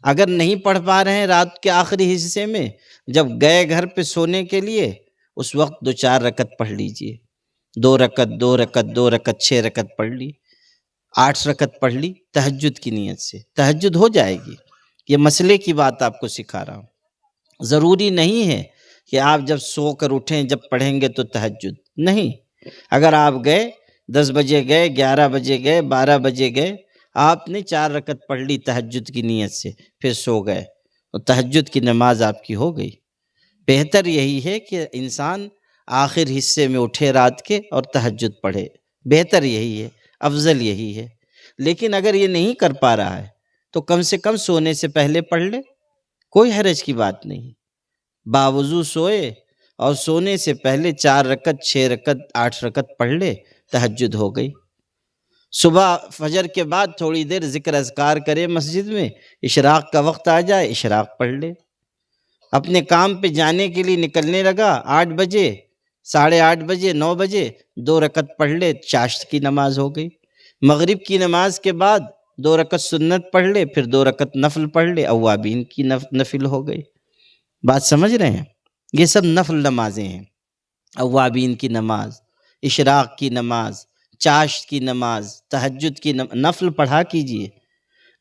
اگر نہیں پڑھ پا رہے ہیں رات کے آخری حصے میں، جب گئے گھر پہ سونے کے لیے اس وقت 2-4 رکعت پڑھ لیجئے، 2 رکعت 2 رکعت 2 رکعت 6 رکعت پڑھ لی، 8 رکعت پڑھ لی تہجد کی نیت سے، تہجد ہو جائے گی۔ یہ مسئلے کی بات آپ کو سکھا رہا ہوں، ضروری نہیں ہے کہ آپ جب سو کر اٹھیں جب پڑھیں گے تو تہجد نہیں۔ اگر آپ گئے 10 بجے گئے 11 بجے گئے 12 بجے گئے، آپ نے 4 رکعت پڑھ لی تہجد کی نیت سے، پھر سو گئے تو تہجد کی نماز آپ کی ہو گئی۔ بہتر یہی ہے کہ انسان آخر حصے میں اٹھے رات کے اور تہجد پڑھے، بہتر یہی ہے، افضل یہی ہے۔ لیکن اگر یہ نہیں کر پا رہا ہے تو کم سے کم سونے سے پہلے پڑھ لے، کوئی حرج کی بات نہیں۔ باوضو سوئے اور سونے سے پہلے 4 رکعت 6 رکعت 8 رکعت پڑھ لے، تہجد ہو گئی۔ صبح فجر کے بعد تھوڑی دیر ذکر اذکار کرے مسجد میں، اشراق کا وقت آ جائے اشراق پڑھ لے۔ اپنے کام پہ جانے کے لیے نکلنے لگا 8 بجے 8:30 بجے 9 بجے 2 رکعت پڑھ لے، چاشت کی نماز ہو گئی۔ مغرب کی نماز کے بعد 2 رکعت سنت پڑھ لے، پھر 2 رکعت نفل پڑھ لے، اوابین کی نفل ہو گئی۔ بات سمجھ رہے ہیں؟ یہ سب نفل نمازیں ہیں، اوابین کی نماز، اشراق کی نماز، چاشت کی نماز، تہجد کی نفل پڑھا کیجئے۔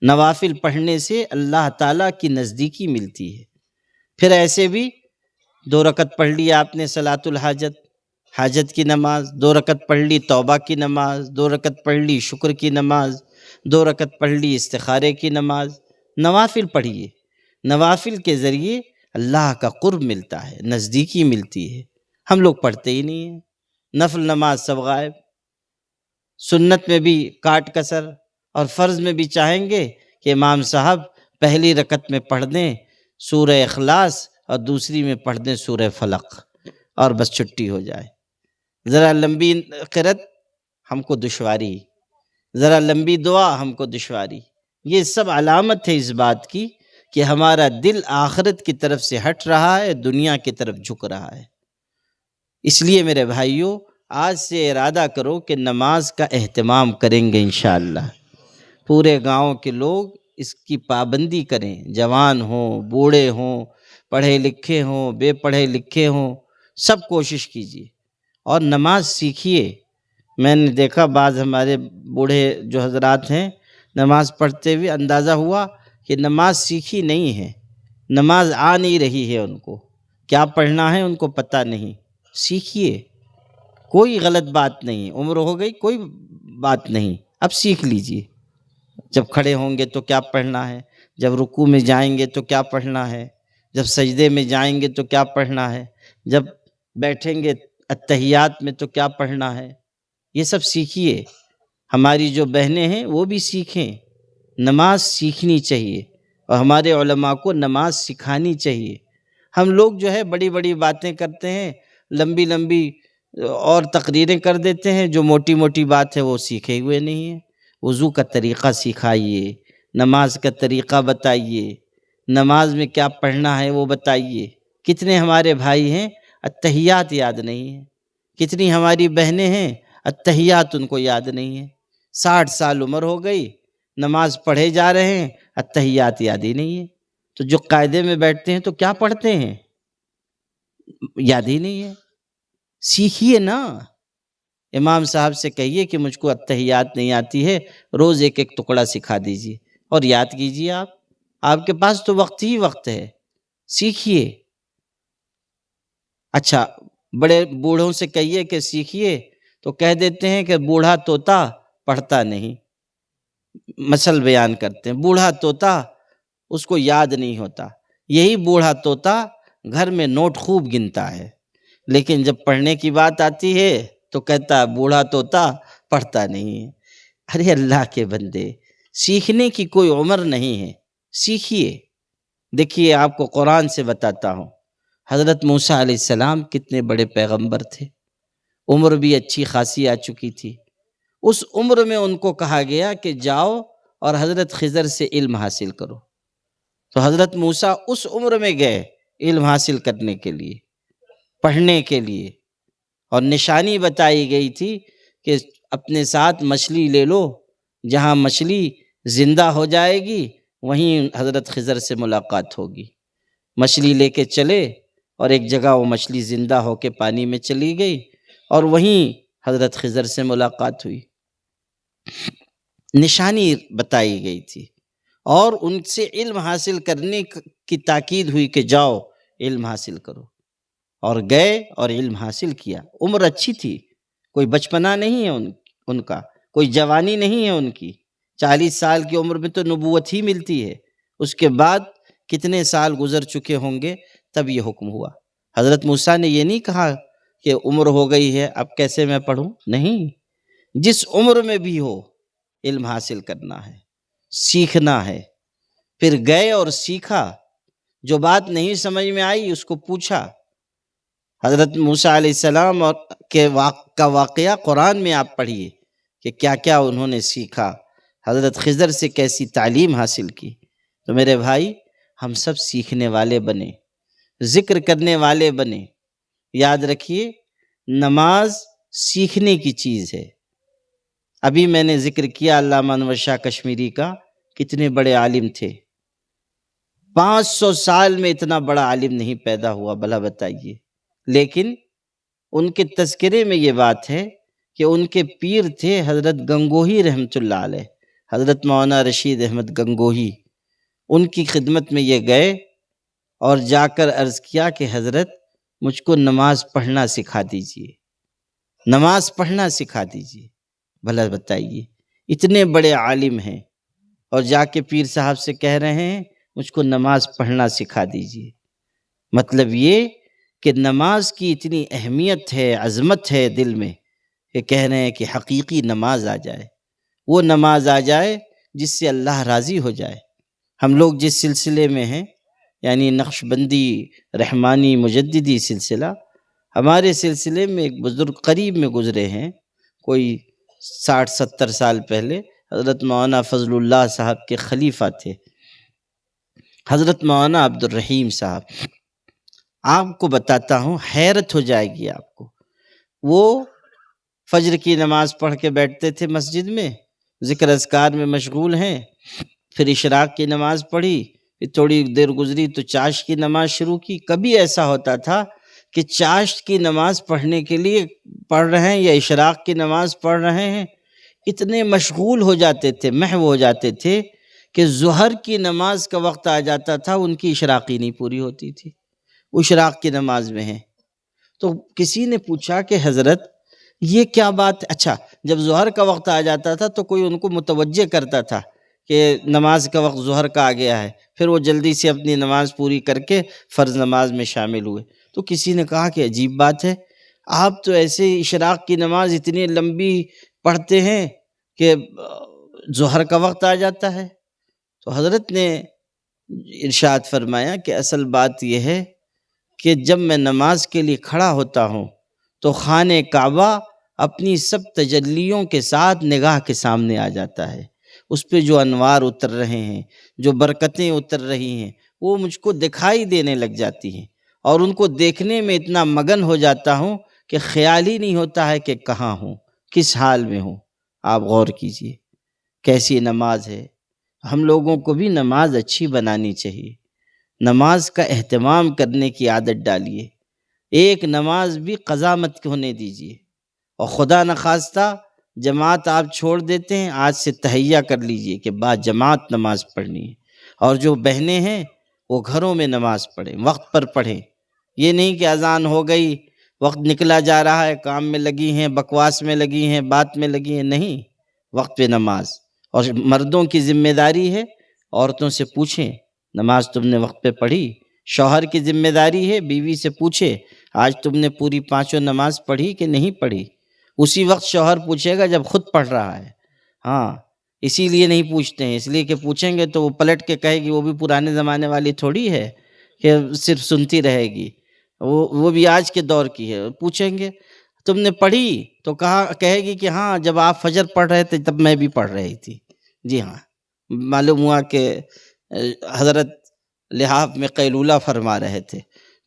نوافل پڑھنے سے اللہ تعالیٰ کی نزدیکی ملتی ہے۔ پھر ایسے بھی 2 رکعت پڑھ لی آپ نے صلاۃ الحاجت، حاجت کی نماز، 2 رکعت پڑھ لی توبہ کی نماز، 2 رکعت پڑھ لی شکر کی نماز، 2 رکعت پڑھ لی استخارے کی نماز۔ نوافل پڑھیے، نوافل کے ذریعے اللہ کا قرب ملتا ہے، نزدیکی ملتی ہے۔ ہم لوگ پڑھتے ہی نہیں ہیں، نفل نماز سب غائب۔ سنت میں بھی کاٹ کسر، اور فرض میں بھی چاہیں گے کہ امام صاحب پہلی رکعت میں پڑھ دیں سورہ اخلاص اور دوسری میں پڑھ دیں سورہ فلق، اور بس چھٹی ہو جائے۔ ذرا لمبی قرأت ہم کو دشواری، ذرا لمبی دعا ہم کو دشواری۔ یہ سب علامت ہے اس بات کی کہ ہمارا دل آخرت کی طرف سے ہٹ رہا ہے، دنیا کی طرف جھک رہا ہے۔ اس لیے میرے بھائیوں، آج سے ارادہ کرو کہ نماز کا اہتمام کریں گے انشاءاللہ۔ پورے گاؤں کے لوگ اس کی پابندی کریں، جوان ہوں بوڑھے ہوں، پڑھے لکھے ہوں بے پڑھے لکھے ہوں، سب کوشش کیجیے اور نماز سیکھیے۔ میں نے دیکھا بعض ہمارے بوڑھے جو حضرات ہیں نماز پڑھتے ہوئے اندازہ ہوا کہ نماز سیکھی نہیں ہے، نماز آ نہیں رہی ہے، ان کو کیا پڑھنا ہے ان کو پتہ نہیں۔ سیکھیے، کوئی غلط بات نہیں، عمر ہو گئی کوئی بات نہیں، اب سیکھ لیجیے۔ جب کھڑے ہوں گے تو کیا پڑھنا ہے، جب رکوع میں جائیں گے تو کیا پڑھنا ہے، جب سجدے میں جائیں گے تو کیا پڑھنا ہے، جب بیٹھیں گے اتحیات میں تو کیا پڑھنا ہے، یہ سب سیکھیے۔ ہماری جو بہنیں ہیں وہ بھی سیکھیں، نماز سیکھنی چاہیے اور ہمارے علماء کو نماز سکھانی چاہیے۔ ہم لوگ جو ہے بڑی بڑی باتیں کرتے ہیں، لمبی لمبی اور تقریریں کر دیتے ہیں، جو موٹی موٹی بات ہے وہ سیکھے ہوئے نہیں ہیں۔ وضو کا طریقہ سکھائیے، نماز کا طریقہ بتائیے، نماز میں کیا پڑھنا ہے وہ بتائیے۔ کتنے ہمارے بھائی ہیں اتحیات یاد نہیں ہیں، کتنی ہماری بہنیں ہیں اتحیات ان کو یاد نہیں ہیں۔ 60 سال عمر ہو گئی، نماز پڑھے جا رہے ہیں، اتحیات یاد ہی نہیں ہے۔ تو جو قاعدے میں بیٹھتے ہیں تو کیا پڑھتے ہیں، یاد ہی نہیں ہے۔ سیکھیے نا، امام صاحب سے کہیے کہ مجھ کو اتحیات نہیں آتی ہے، روز ایک ایک ٹکڑا سکھا دیجیے اور یاد کیجیے۔ آپ کے پاس تو وقت ہی وقت ہے، سیکھیے۔ اچھا، بڑے بوڑھوں سے کہیے کہ سیکھیے تو کہہ دیتے ہیں کہ بوڑھا طوطا پڑھتا نہیں، مثل بیان کرتے ہیں، بوڑھا طوطا اس کو یاد نہیں ہوتا۔ یہی بوڑھا طوطا گھر میں نوٹ خوب گنتا ہے، لیکن جب پڑھنے کی بات آتی ہے تو کہتا ہے بوڑھا طوطا پڑھتا نہیں ہے۔ ارے اللہ کے بندے، سیکھنے کی کوئی عمر نہیں ہے، سیکھیے۔ دیکھیے آپ کو قرآن سے بتاتا ہوں، حضرت موسیٰ علیہ السلام کتنے بڑے پیغمبر تھے، عمر بھی اچھی خاصی آ چکی تھی۔ اس عمر میں ان کو کہا گیا کہ جاؤ اور حضرت خضر سے علم حاصل کرو۔ تو حضرت موسیٰ اس عمر میں گئے علم حاصل کرنے کے لیے، پڑھنے کے لیے، اور نشانی بتائی گئی تھی کہ اپنے ساتھ مچھلی لے لو، جہاں مچھلی زندہ ہو جائے گی وہیں حضرت خضر سے ملاقات ہوگی۔ مچھلی لے کے چلے اور ایک جگہ وہ مچھلی زندہ ہو کے پانی میں چلی گئی اور وہیں حضرت خضر سے ملاقات ہوئی۔ نشانی بتائی گئی تھی اور ان سے علم حاصل کرنے کی تاکید ہوئی کہ جاؤ علم حاصل کرو، اور گئے اور علم حاصل کیا۔ عمر اچھی تھی، کوئی بچپنا نہیں ہے ان کا، کوئی جوانی نہیں ہے ان کی۔ 40 سال کی عمر میں تو نبوت ہی ملتی ہے، اس کے بعد کتنے سال گزر چکے ہوں گے تب یہ حکم ہوا۔ حضرت موسیٰ نے یہ نہیں کہا کہ عمر ہو گئی ہے اب کیسے میں پڑھوں، نہیں، جس عمر میں بھی ہو علم حاصل کرنا ہے، سیکھنا ہے۔ پھر گئے اور سیکھا، جو بات نہیں سمجھ میں آئی اس کو پوچھا۔ حضرت موسیٰ علیہ السلام کا واقعہ قرآن میں آپ پڑھیے کہ کیا کیا انہوں نے سیکھا، حضرت خضر سے کیسی تعلیم حاصل کی۔ تو میرے بھائی، ہم سب سیکھنے والے بنے، ذکر کرنے والے بنے۔ یاد رکھیے، نماز سیکھنے کی چیز ہے۔ ابھی میں نے ذکر کیا علامہ انور شاہ کشمیری کا، کتنے بڑے عالم تھے۔ 500 سال میں اتنا بڑا عالم نہیں پیدا ہوا، بھلا بتائیے۔ لیکن ان کے تذکرے میں یہ بات ہے کہ ان کے پیر تھے حضرت گنگوہی رحمۃ اللہ علیہ، حضرت مولانا رشید احمد گنگوہی۔ ان کی خدمت میں یہ گئے اور جا کر عرض کیا کہ حضرت مجھ کو نماز پڑھنا سکھا دیجئے، نماز پڑھنا سکھا دیجئے۔ بھلا بتائیے، اتنے بڑے عالم ہیں اور جا کے پیر صاحب سے کہہ رہے ہیں مجھ کو نماز پڑھنا سکھا دیجئے۔ مطلب یہ کہ نماز کی اتنی اہمیت ہے، عظمت ہے دل میں، کہ کہہ رہے ہیں کہ حقیقی نماز آ جائے، وہ نماز آ جائے جس سے اللہ راضی ہو جائے۔ ہم لوگ جس سلسلے میں ہیں، یعنی نقش بندی رحمانی مجددی سلسلہ، ہمارے سلسلے میں ایک بزرگ قریب میں گزرے ہیں، کوئی 60-70 سال پہلے، حضرت مولانا فضل اللہ صاحب کے خلیفہ تھے، حضرت مولانا عبد الرحیم صاحب۔ آپ کو بتاتا ہوں، حیرت ہو جائے گی آپ کو۔ وہ فجر کی نماز پڑھ کے بیٹھتے تھے مسجد میں، ذکر اذکار میں مشغول ہیں، پھر اشراق کی نماز پڑھی، پھر تھوڑی دیر گزری تو چاشت کی نماز شروع کی۔ کبھی ایسا ہوتا تھا کہ چاشت کی نماز پڑھنے کے لیے پڑھ رہے ہیں یا اشراق کی نماز پڑھ رہے ہیں، اتنے مشغول ہو جاتے تھے، محو ہو جاتے تھے کہ ظہر کی نماز کا وقت آ جاتا تھا، ان کی اشراقی نہیں پوری ہوتی تھی، وہ اشراق کی نماز میں ہیں۔ تو کسی نے پوچھا کہ حضرت یہ کیا بات؟ اچھا، جب ظہر کا وقت آ جاتا تھا تو کوئی ان کو متوجہ کرتا تھا کہ نماز کا وقت ظہر کا آ گیا ہے، پھر وہ جلدی سے اپنی نماز پوری کر کے فرض نماز میں شامل ہوئے۔ تو کسی نے کہا کہ عجیب بات ہے، آپ تو ایسے اشراق کی نماز اتنی لمبی پڑھتے ہیں کہ ظہر کا وقت آ جاتا ہے۔ تو حضرت نے ارشاد فرمایا کہ اصل بات یہ ہے کہ جب میں نماز کے لیے کھڑا ہوتا ہوں تو خانہ کعبہ اپنی سب تجلیوں کے ساتھ نگاہ کے سامنے آ جاتا ہے، اس پہ جو انوار اتر رہے ہیں، جو برکتیں اتر رہی ہیں، وہ مجھ کو دکھائی دینے لگ جاتی ہیں، اور ان کو دیکھنے میں اتنا مگن ہو جاتا ہوں کہ خیال ہی نہیں ہوتا ہے کہ کہاں ہوں، کس حال میں ہوں۔ آپ غور کیجئے کیسی نماز ہے۔ ہم لوگوں کو بھی نماز اچھی بنانی چاہیے، نماز کا اہتمام کرنے کی عادت ڈالیے، ایک نماز بھی قضا مت ہونے دیجیے، اور خدا نخواستہ جماعت آپ چھوڑ دیتے ہیں، آج سے تہیہ کر لیجئے کہ با جماعت نماز پڑھنی ہے، اور جو بہنیں ہیں وہ گھروں میں نماز پڑھیں، وقت پر پڑھیں۔ یہ نہیں کہ اذان ہو گئی، وقت نکلا جا رہا ہے، کام میں لگی ہیں، بکواس میں لگی ہیں، بات میں لگی ہیں، نہیں، وقت پہ نماز۔ اور مردوں کی ذمہ داری ہے، عورتوں سے پوچھیں نماز تم نے وقت پہ پڑھی؟ شوہر کی ذمہ داری ہے، بیوی سے پوچھے آج تم نے پوری 5 نماز پڑھی کہ نہیں پڑھی؟ اسی وقت شوہر پوچھے گا جب خود پڑھ رہا ہے۔ ہاں، اسی لیے نہیں پوچھتے ہیں، اس لیے کہ پوچھیں گے تو وہ پلٹ کے کہے گی وہ بھی پرانے زمانے والی تھوڑی ہے کہ صرف سنتی رہے گی، وہ بھی آج کے دور کی ہے۔ پوچھیں گے تم نے پڑھی تو کہے گی کہ ہاں، جب آپ فجر پڑھ رہے تھے تب میں بھی پڑھ رہی تھی۔ جی ہاں، معلوم ہوا کہ حضرت لحاف میں قیلولہ فرما رہے تھے،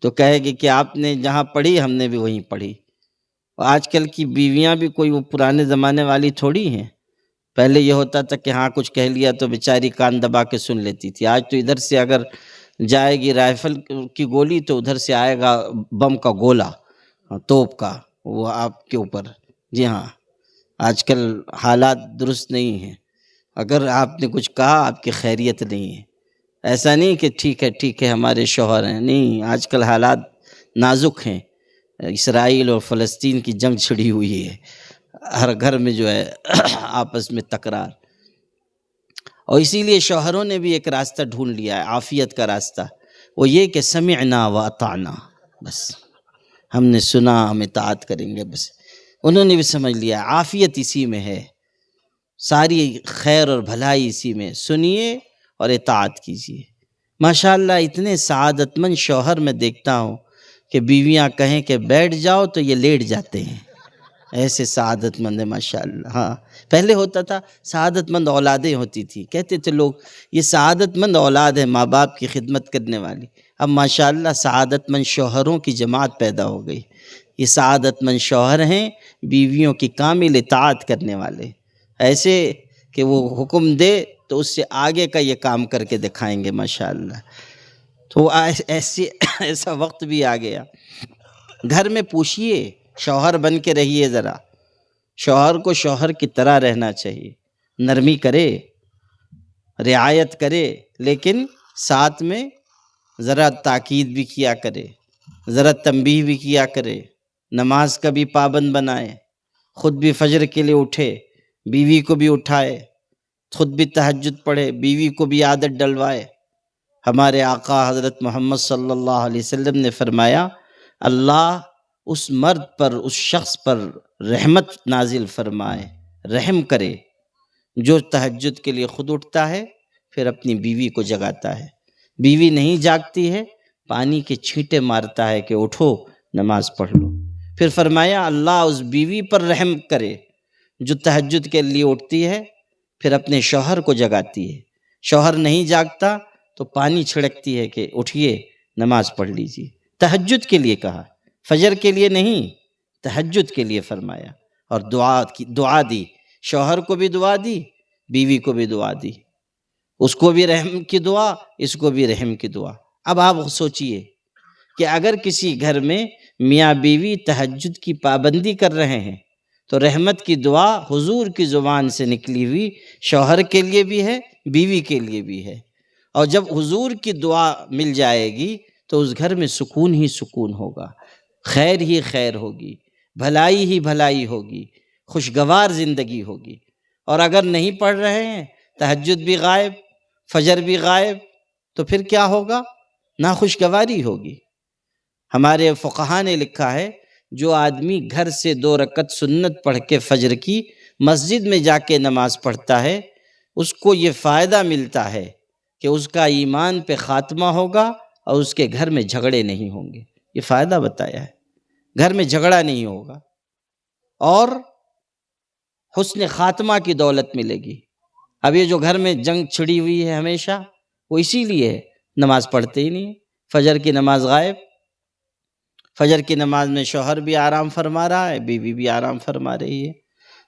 تو کہے گی کہ آپ نے جہاں پڑھی ہم نے بھی وہیں پڑھی۔ اور آج کل کی بیویاں بھی کوئی وہ پرانے زمانے والی تھوڑی ہیں۔ پہلے یہ ہوتا تھا کہ ہاں کچھ کہہ لیا تو بیچاری کان دبا کے سن لیتی تھی، آج تو ادھر سے اگر جائے گی رائفل کی گولی تو ادھر سے آئے گا بم کا گولا، توپ کا، وہ آپ کے اوپر۔ جی ہاں، آج کل حالات درست نہیں ہیں، اگر آپ نے کچھ کہا آپ کی خیریت نہیں ہے۔ ایسا نہیں کہ ٹھیک ہے ہمارے شوہر ہیں، نہیں، آج کل حالات نازک ہیں۔ اسرائیل اور فلسطین کی جنگ چھڑی ہوئی ہے، ہر گھر میں جو ہے آپس میں تکرار۔ اور اسی لیے شوہروں نے بھی ایک راستہ ڈھونڈ لیا ہے، عافیت کا راستہ، وہ یہ کہ سمعنا و اطعنا، بس ہم نے سنا، ہم اطاعت کریں گے۔ بس انہوں نے بھی سمجھ لیا عافیت اسی میں ہے، ساری خیر اور بھلائی اسی میں، سنیے اور اطاعت کیجیے۔ ماشاءاللہ اتنے سعادت مند شوہر میں دیکھتا ہوں کہ بیویاں کہیں کہ بیٹھ جاؤ تو یہ لیٹ جاتے ہیں، ایسے سعادت مند ہیں ماشاءاللہ۔ ہاں، پہلے ہوتا تھا سعادت مند اولادیں ہوتی تھی، کہتے تھے لوگ یہ سعادت مند اولاد ہے ماں باپ کی خدمت کرنے والی۔ اب ماشاءاللہ سعادت مند شوہروں کی جماعت پیدا ہو گئی۔ یہ سعادت مند شوہر ہیں بیویوں کی کامل اطاعت کرنے والے، ایسے کہ وہ حکم دے تو اس سے آگے کا یہ کام کر کے دکھائیں گے ماشاءاللہ۔ تو ایسا وقت بھی آ گیا۔ گھر میں پوچھیے، شوہر بن کے رہیے ذرا، شوہر کو شوہر کی طرح رہنا چاہیے، نرمی کرے، رعایت کرے، لیکن ساتھ میں ذرا تاکید بھی کیا کرے، ذرا تنبیہ بھی کیا کرے، نماز کا بھی پابند بنائے، خود بھی فجر کے لیے اٹھے، بیوی کو بھی اٹھائے، خود بھی تہجد پڑھے، بیوی کو بھی عادت ڈلوائے۔ ہمارے آقا حضرت محمد صلی اللہ علیہ وسلم نے فرمایا اللہ اس مرد پر، اس شخص پر رحمت نازل فرمائے، رحم کرے جو تہجد کے لیے خود اٹھتا ہے پھر اپنی بیوی کو جگاتا ہے، بیوی نہیں جاگتی ہے پانی کے چھینٹے مارتا ہے کہ اٹھو نماز پڑھ لو۔ پھر فرمایا اللہ اس بیوی پر رحم کرے جو تہجد کے لیے اٹھتی ہے پھر اپنے شوہر کو جگاتی ہے، شوہر نہیں جاگتا تو پانی چھڑکتی ہے کہ اٹھیے نماز پڑھ لیجیے۔ تہجد کے لیے کہا، فجر کے لیے نہیں، تہجد کے لیے فرمایا، اور دعا دی، شوہر کو بھی دعا دی، بیوی کو بھی دعا دی، اس کو بھی رحم کی دعا، اس کو بھی رحم کی دعا۔ اب آپ سوچئے کہ اگر کسی گھر میں میاں بیوی تہجد کی پابندی کر رہے ہیں تو رحمت کی دعا حضور کی زبان سے نکلی ہوئی شوہر کے لیے بھی ہے، بیوی کے لیے بھی ہے، اور جب حضور کی دعا مل جائے گی تو اس گھر میں سکون ہی سکون ہوگا، خیر ہی خیر ہوگی، بھلائی ہی بھلائی ہوگی، خوشگوار زندگی ہوگی۔ اور اگر نہیں پڑھ رہے ہیں، تہجد بھی غائب، فجر بھی غائب، تو پھر کیا ہوگا؟ ناخوشگواری ہوگی۔ ہمارے فقہا نے لکھا ہے جو آدمی گھر سے 2 رکعت سنت پڑھ کے فجر کی مسجد میں جا کے نماز پڑھتا ہے، اس کو یہ فائدہ ملتا ہے کہ اس کا ایمان پہ خاتمہ ہوگا اور اس کے گھر میں جھگڑے نہیں ہوں گے۔ یہ فائدہ بتایا ہے، گھر میں جھگڑا نہیں ہوگا اور حسن خاتمہ کی دولت ملے گی۔ اب یہ جو گھر میں جنگ چھڑی ہوئی ہے ہمیشہ، وہ اسی لیے ہے، نماز پڑھتے ہی نہیں، فجر کی نماز غائب۔ فجر کی نماز میں شوہر بھی آرام فرما رہا ہے، بیوی بھی آرام فرما رہی ہے،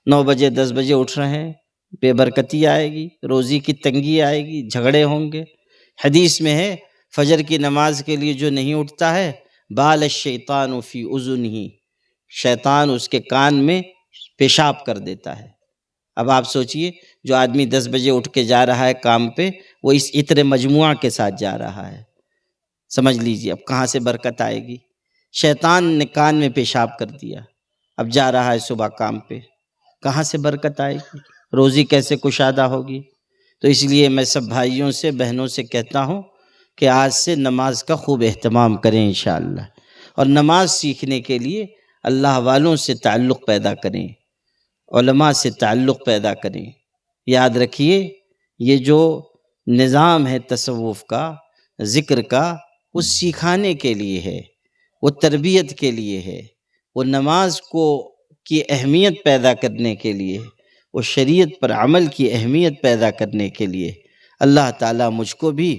9 بجے 10 بجے اٹھ رہے ہیں، بے برکتی آئے گی، روزی کی تنگی آئے گی، جھگڑے ہوں گے۔ حدیث میں ہے فجر کی نماز کے لیے جو نہیں اٹھتا ہے بال الشیطان فی اذنہ، شیطان اس کے کان میں پیشاب کر دیتا ہے۔ اب آپ سوچئے جو آدمی 10 بجے اٹھ کے جا رہا ہے کام پہ، وہ اس عطر مجموعہ کے ساتھ جا رہا ہے، سمجھ لیجئے اب کہاں سے برکت آئے گی؟ شیطان نے کان میں پیشاب کر دیا، اب جا رہا ہے صبح کام پہ، کہاں سے برکت آئے گی؟ روزی کیسے کشادہ ہوگی؟ تو اس لیے میں سب بھائیوں سے بہنوں سے کہتا ہوں کہ آج سے نماز کا خوب اہتمام کریں انشاءاللہ، اور نماز سیکھنے کے لیے اللہ والوں سے تعلق پیدا کریں، علماء سے تعلق پیدا کریں۔ یاد رکھیے یہ جو نظام ہے تصوف کا، ذکر کا، وہ سکھانے کے لیے ہے، وہ تربیت کے لیے ہے، وہ نماز کی اہمیت پیدا کرنے کے لیے، وہ شریعت پر عمل کی اہمیت پیدا کرنے کے لیے۔ اللہ تعالیٰ مجھ کو بھی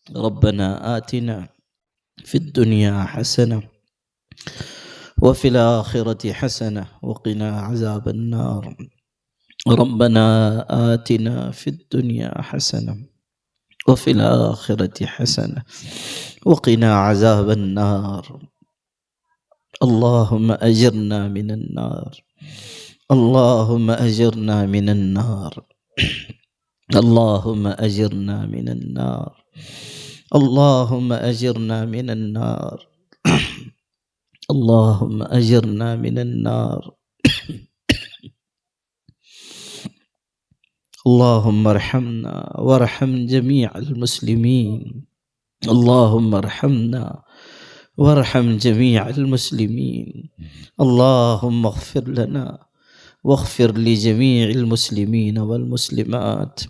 ربنا آتنا في الدنيا حسنة وفي الآخرة حسنة وقنا عذاب النار ربنا آتنا في الدنيا حسنة وفي الآخرة حسنة وقنا عذاب النار اللهم أجرنا من النار اللهم أجرنا من النار اللهم أجرنا من النار اللهم أجرنا من النار اللهم أجرنا من النار اللهم ارحمنا وارحم جميع المسلمين اللهم ارحمنا وارحم جميع المسلمين اللهم اغفر لنا واغفر لجميع المسلمين والمسلمات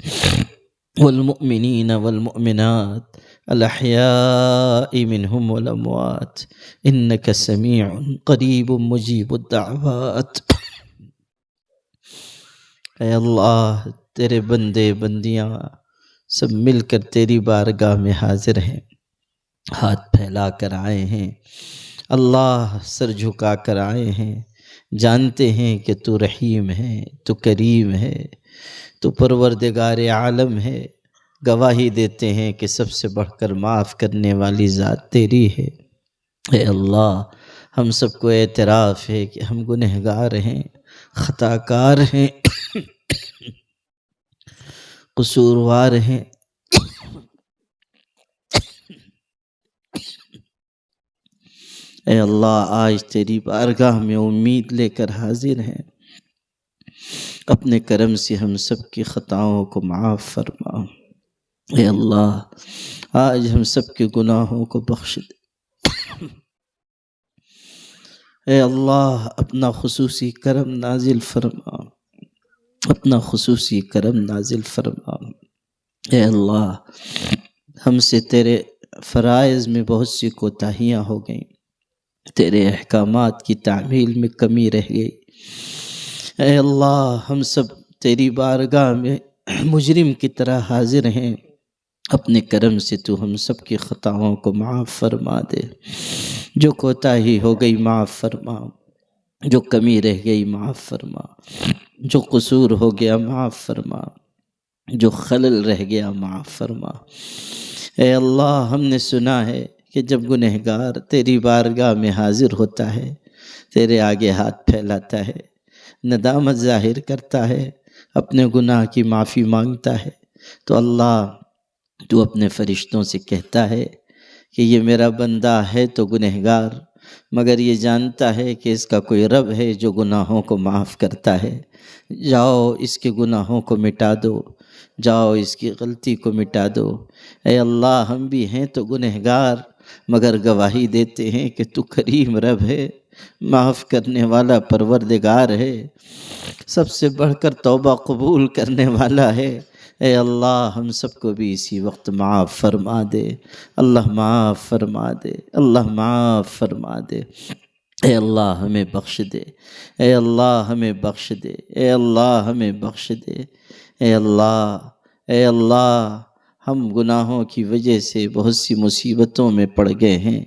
والمؤمنين والمؤمنات الأحياء منهم والأموات إنك سميع قریب مجیب الدعوات۔ اے اللہ تیرے بندے بندیاں سب مل کر تیری بارگاہ میں حاضر ہیں، ہاتھ پھیلا کر آئے ہیں اللہ، سر جھکا کر آئے ہیں، جانتے ہیں کہ تو رحیم ہے، تو کریم ہے، تو پروردگار عالم ہے، گواہی دیتے ہیں کہ سب سے بڑھ کر معاف کرنے والی ذات تیری ہے۔ اے اللہ ہم سب کو اعتراف ہے کہ ہم گنہگار ہیں، خطا کار ہیں، قصوروار ہیں، اے اللہ آج تیری بارگاہ میں امید لے کر حاضر ہیں، اپنے کرم سے ہم سب کی خطاؤں کو معاف فرما۔ اے اللہ آج ہم سب کے گناہوں کو بخش دے۔ اے اللہ اپنا خصوصی کرم نازل فرما، اپنا خصوصی کرم نازل فرما۔ اے اللہ ہم سے تیرے فرائض میں بہت سی کوتاہیاں ہو گئیں، تیرے احکامات کی تعمیل میں کمی رہ گئی۔ اے اللہ ہم سب تیری بارگاہ میں مجرم کی طرح حاضر ہیں، اپنے کرم سے تو ہم سب کی خطاؤں کو معاف فرما دے، جو کوتاہی ہو گئی معاف فرما، جو کمی رہ گئی معاف فرما، جو قصور ہو گیا معاف فرما، جو خلل رہ گیا معاف فرما۔ اے اللہ ہم نے سنا ہے کہ جب گنہگار تیری بارگاہ میں حاضر ہوتا ہے، تیرے آگے ہاتھ پھیلاتا ہے، ندامت ظاہر کرتا ہے، اپنے گناہ کی معافی مانگتا ہے، تو اللہ تو اپنے فرشتوں سے کہتا ہے کہ یہ میرا بندہ ہے تو گنہگار، مگر یہ جانتا ہے کہ اس کا کوئی رب ہے جو گناہوں کو معاف کرتا ہے، جاؤ اس کے گناہوں کو مٹا دو، جاؤ اس کی غلطی کو مٹا دو۔ اے اللہ ہم بھی ہیں تو گنہگار، مگر گواہی دیتے ہیں کہ تو کریم رب ہے، معاف کرنے والا پروردگار ہے، سب سے بڑھ کر توبہ قبول کرنے والا ہے۔ اے اللہ ہم سب کو بھی اسی وقت معاف فرما دے، اللہ معاف فرما دے، اللہ معاف فرما دے۔ اے اللہ ہمیں بخش دے، اے اللہ ہمیں بخش دے، اے اللہ ہمیں بخش دے۔ اے اللہ، اے اللہ ہم گناہوں کی وجہ سے بہت سی مصیبتوں میں پڑ گئے ہیں،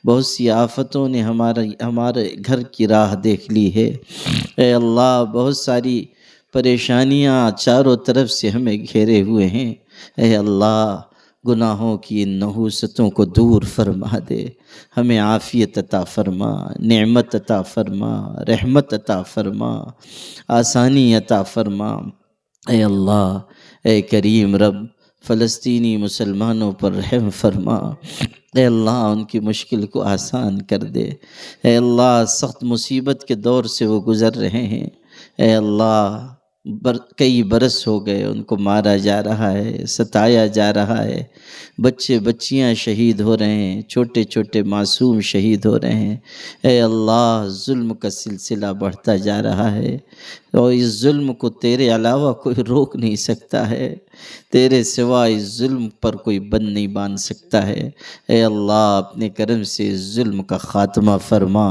بہت سی آفتوں نے ہمارے گھر کی راہ دیکھ لی ہے۔ اے اللہ بہت ساری پریشانیاں چاروں طرف سے ہمیں گھیرے ہوئے ہیں۔ اے اللہ گناہوں کی ان نحوستوں کو دور فرما دے، ہمیں عافیت عطا فرما، نعمت عطا فرما، رحمت عطا فرما، آسانی عطا فرما۔ اے اللہ، اے کریم رب فلسطینی مسلمانوں پر رحم فرما۔ اے اللہ ان کی مشکل کو آسان کر دے۔ اے اللہ سخت مصیبت کے دور سے وہ گزر رہے ہیں۔ اے اللہ کئی برس ہو گئے ان کو مارا جا رہا ہے، ستایا جا رہا ہے، بچے بچیاں شہید ہو رہے ہیں، چھوٹے چھوٹے معصوم شہید ہو رہے ہیں۔ اے اللہ ظلم کا سلسلہ بڑھتا جا رہا ہے، اور اس ظلم کو تیرے علاوہ کوئی روک نہیں سکتا ہے، تیرے سوا اس ظلم پر کوئی بند نہیں باندھ سکتا ہے۔ اے اللہ اپنے کرم سے اس ظلم کا خاتمہ فرما،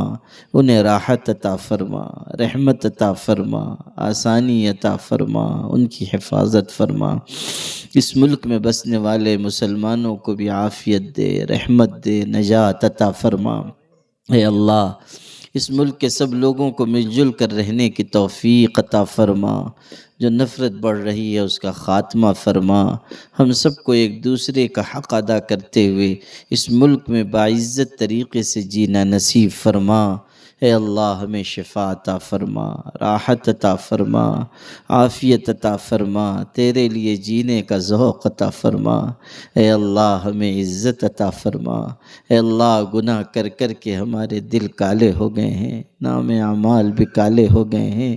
انہیں راحت عطا فرما، رحمت عطا فرما، آسانی عطا فرما، ان کی حفاظت فرما۔ اس ملک میں بسنے والے مسلمانوں کو بھی عافیت دے، رحمت دے، نجات عطا فرما۔ اے اللہ اس ملک کے سب لوگوں کو مل جل کر رہنے کی توفیق عطا فرما، جو نفرت بڑھ رہی ہے اس کا خاتمہ فرما، ہم سب کو ایک دوسرے کا حق ادا کرتے ہوئے اس ملک میں باعزت طریقے سے جینا نصیب فرما۔ اے اللہ ہمیں شفا عطا فرما، راحت عطا فرما، عافیت عطا فرما، تیرے لیے جینے کا ذوق عطا فرما۔ اے اللہ ہمیں عزت عطا فرما۔ اے اللہ گناہ کر کر کے ہمارے دل کالے ہو گئے ہیں، نام اعمال بھی کالے ہو گئے ہیں۔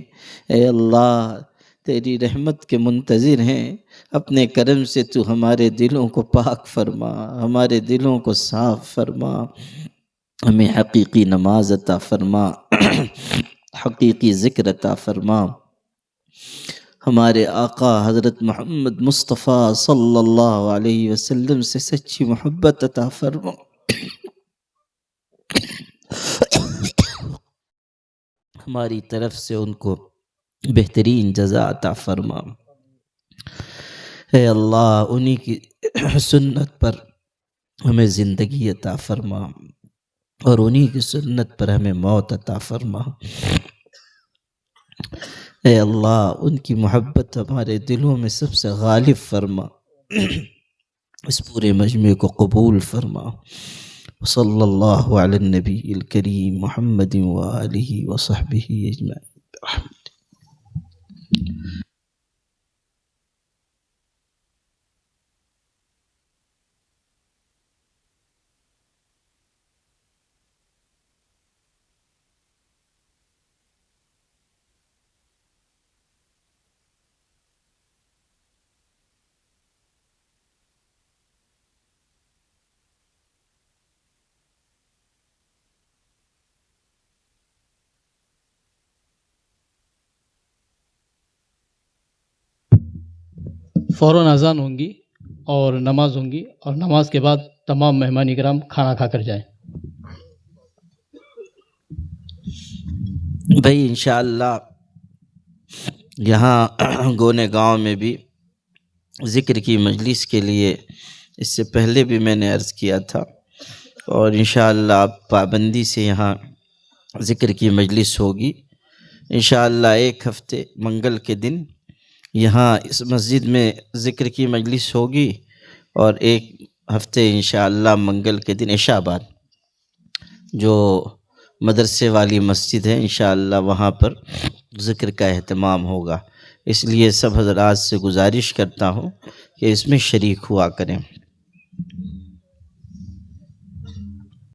اے اللہ تیری رحمت کے منتظر ہیں، اپنے کرم سے تو ہمارے دلوں کو پاک فرما، ہمارے دلوں کو صاف فرما، ہمیں حقیقی نماز عطا فرما، حقیقی ذکر عطا فرما، ہمارے آقا حضرت محمد مصطفیٰ صلی اللہ علیہ وسلم سے سچی محبت عطا فرما، ہماری طرف سے ان کو بہترین جزا عطا فرما۔ اے اللہ انہی کی سنت پر ہمیں زندگی عطا فرما اور انہی کی سنت پر ہمیں موت عطا فرما۔ اے اللہ ان کی محبت ہمارے دلوں میں سب سے غالب فرما، اس پورے مجمع کو قبول فرما۔ صلی اللہ علی النبی الکریم محمد وآلہ وصحبہ اجمعین۔ فوراً اذان ہوں گی اور نماز ہوں گی، اور نماز کے بعد تمام مہمان اکرام کھانا کھا کر جائیں۔ بھائی انشاءاللہ یہاں گونے گاؤں میں بھی ذکر کی مجلس کے لیے اس سے پہلے بھی میں نے عرض کیا تھا، اور انشاءاللہ اب پابندی سے یہاں ذکر کی مجلس ہوگی۔ انشاءاللہ ایک ہفتے منگل کے دن یہاں اس مسجد میں ذکر کی مجلس ہوگی، اور ایک ہفتے انشاءاللہ منگل کے دن عشاء بعد جو مدرسے والی مسجد ہے انشاءاللہ وہاں پر ذکر کا اہتمام ہوگا۔ اس لیے سب حضرات سے گزارش کرتا ہوں کہ اس میں شریک ہوا کریں۔